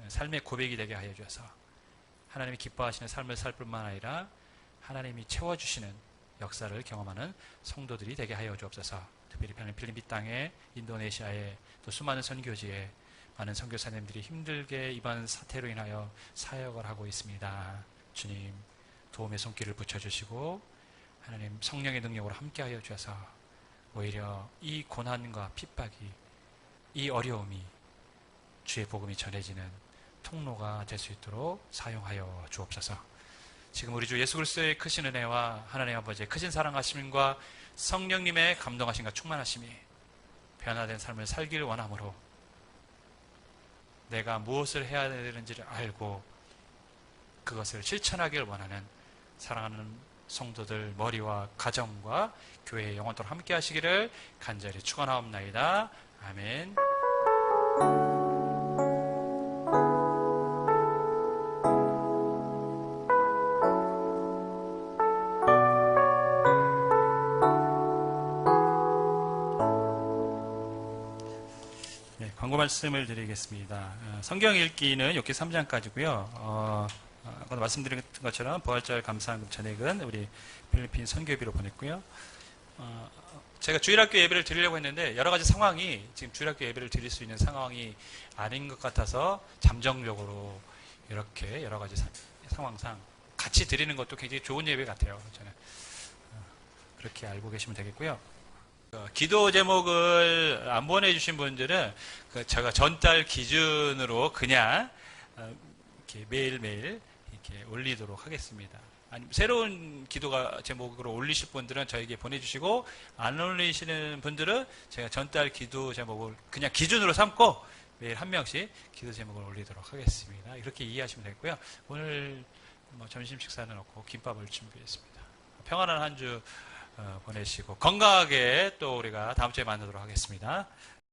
삶의 고백이 되게 하여 주셔서 하나님이 기뻐하시는 삶을 살 뿐만 아니라 하나님이 채워주시는 역사를 경험하는 성도들이 되게 하여 주옵소서. 특별히 필리핀 땅에 인도네시아에 또 수많은 선교지에 많은 선교사님들이 힘들게 이번 사태로 인하여 사역을 하고 있습니다. 주님 도움의 손길을 붙여주시고 하나님 성령의 능력으로 함께하여 주셔서 오히려 이 고난과 핍박이 이 어려움이 주의 복음이 전해지는 통로가 될 수 있도록 사용하여 주옵소서. 지금 우리 주 예수 그리스도의 크신 은혜와 하나님 아버지의 크신 사랑하심과 성령님의 감동하심과 충만하심이 변화된 삶을 살기를 원하므로 내가 무엇을 해야 되는지를 알고 그것을 실천하기를 원하는 사랑하는 성도들 머리와 가정과 교회의 영원토록 함께 하시기를 간절히 축원하옵나이다. 아멘. 광고 말씀을 드리겠습니다. 성경 읽기는 욥기 3장까지고요. 아까 말씀드린 것처럼 부활절 감사헌금 전액은 우리 필리핀 선교비로 보냈고요. 제가 주일학교 예배를 드리려고 했는데 여러 가지 상황이 지금 주일학교 예배를 드릴 수 있는 상황이 아닌 것 같아서 잠정적으로 이렇게 여러 가지 상황상 같이 드리는 것도 굉장히 좋은 예배 같아요. 저는 그렇게 알고 계시면 되겠고요. 기도 제목을 안 보내주신 분들은 제가 전달 기준으로 그냥 이렇게 매일매일 이렇게 올리도록 하겠습니다. 아니, 새로운 기도가 제목으로 올리실 분들은 저에게 보내주시고 안 올리시는 분들은 제가 전달 기도 제목을 그냥 기준으로 삼고 매일 한 명씩 기도 제목을 올리도록 하겠습니다. 이렇게 이해하시면 되겠고요. 오늘 점심 식사는 없고 김밥을 준비했습니다. 평안한 한 주 보내시고 건강하게 또 우리가 다음 주에 만나도록 하겠습니다.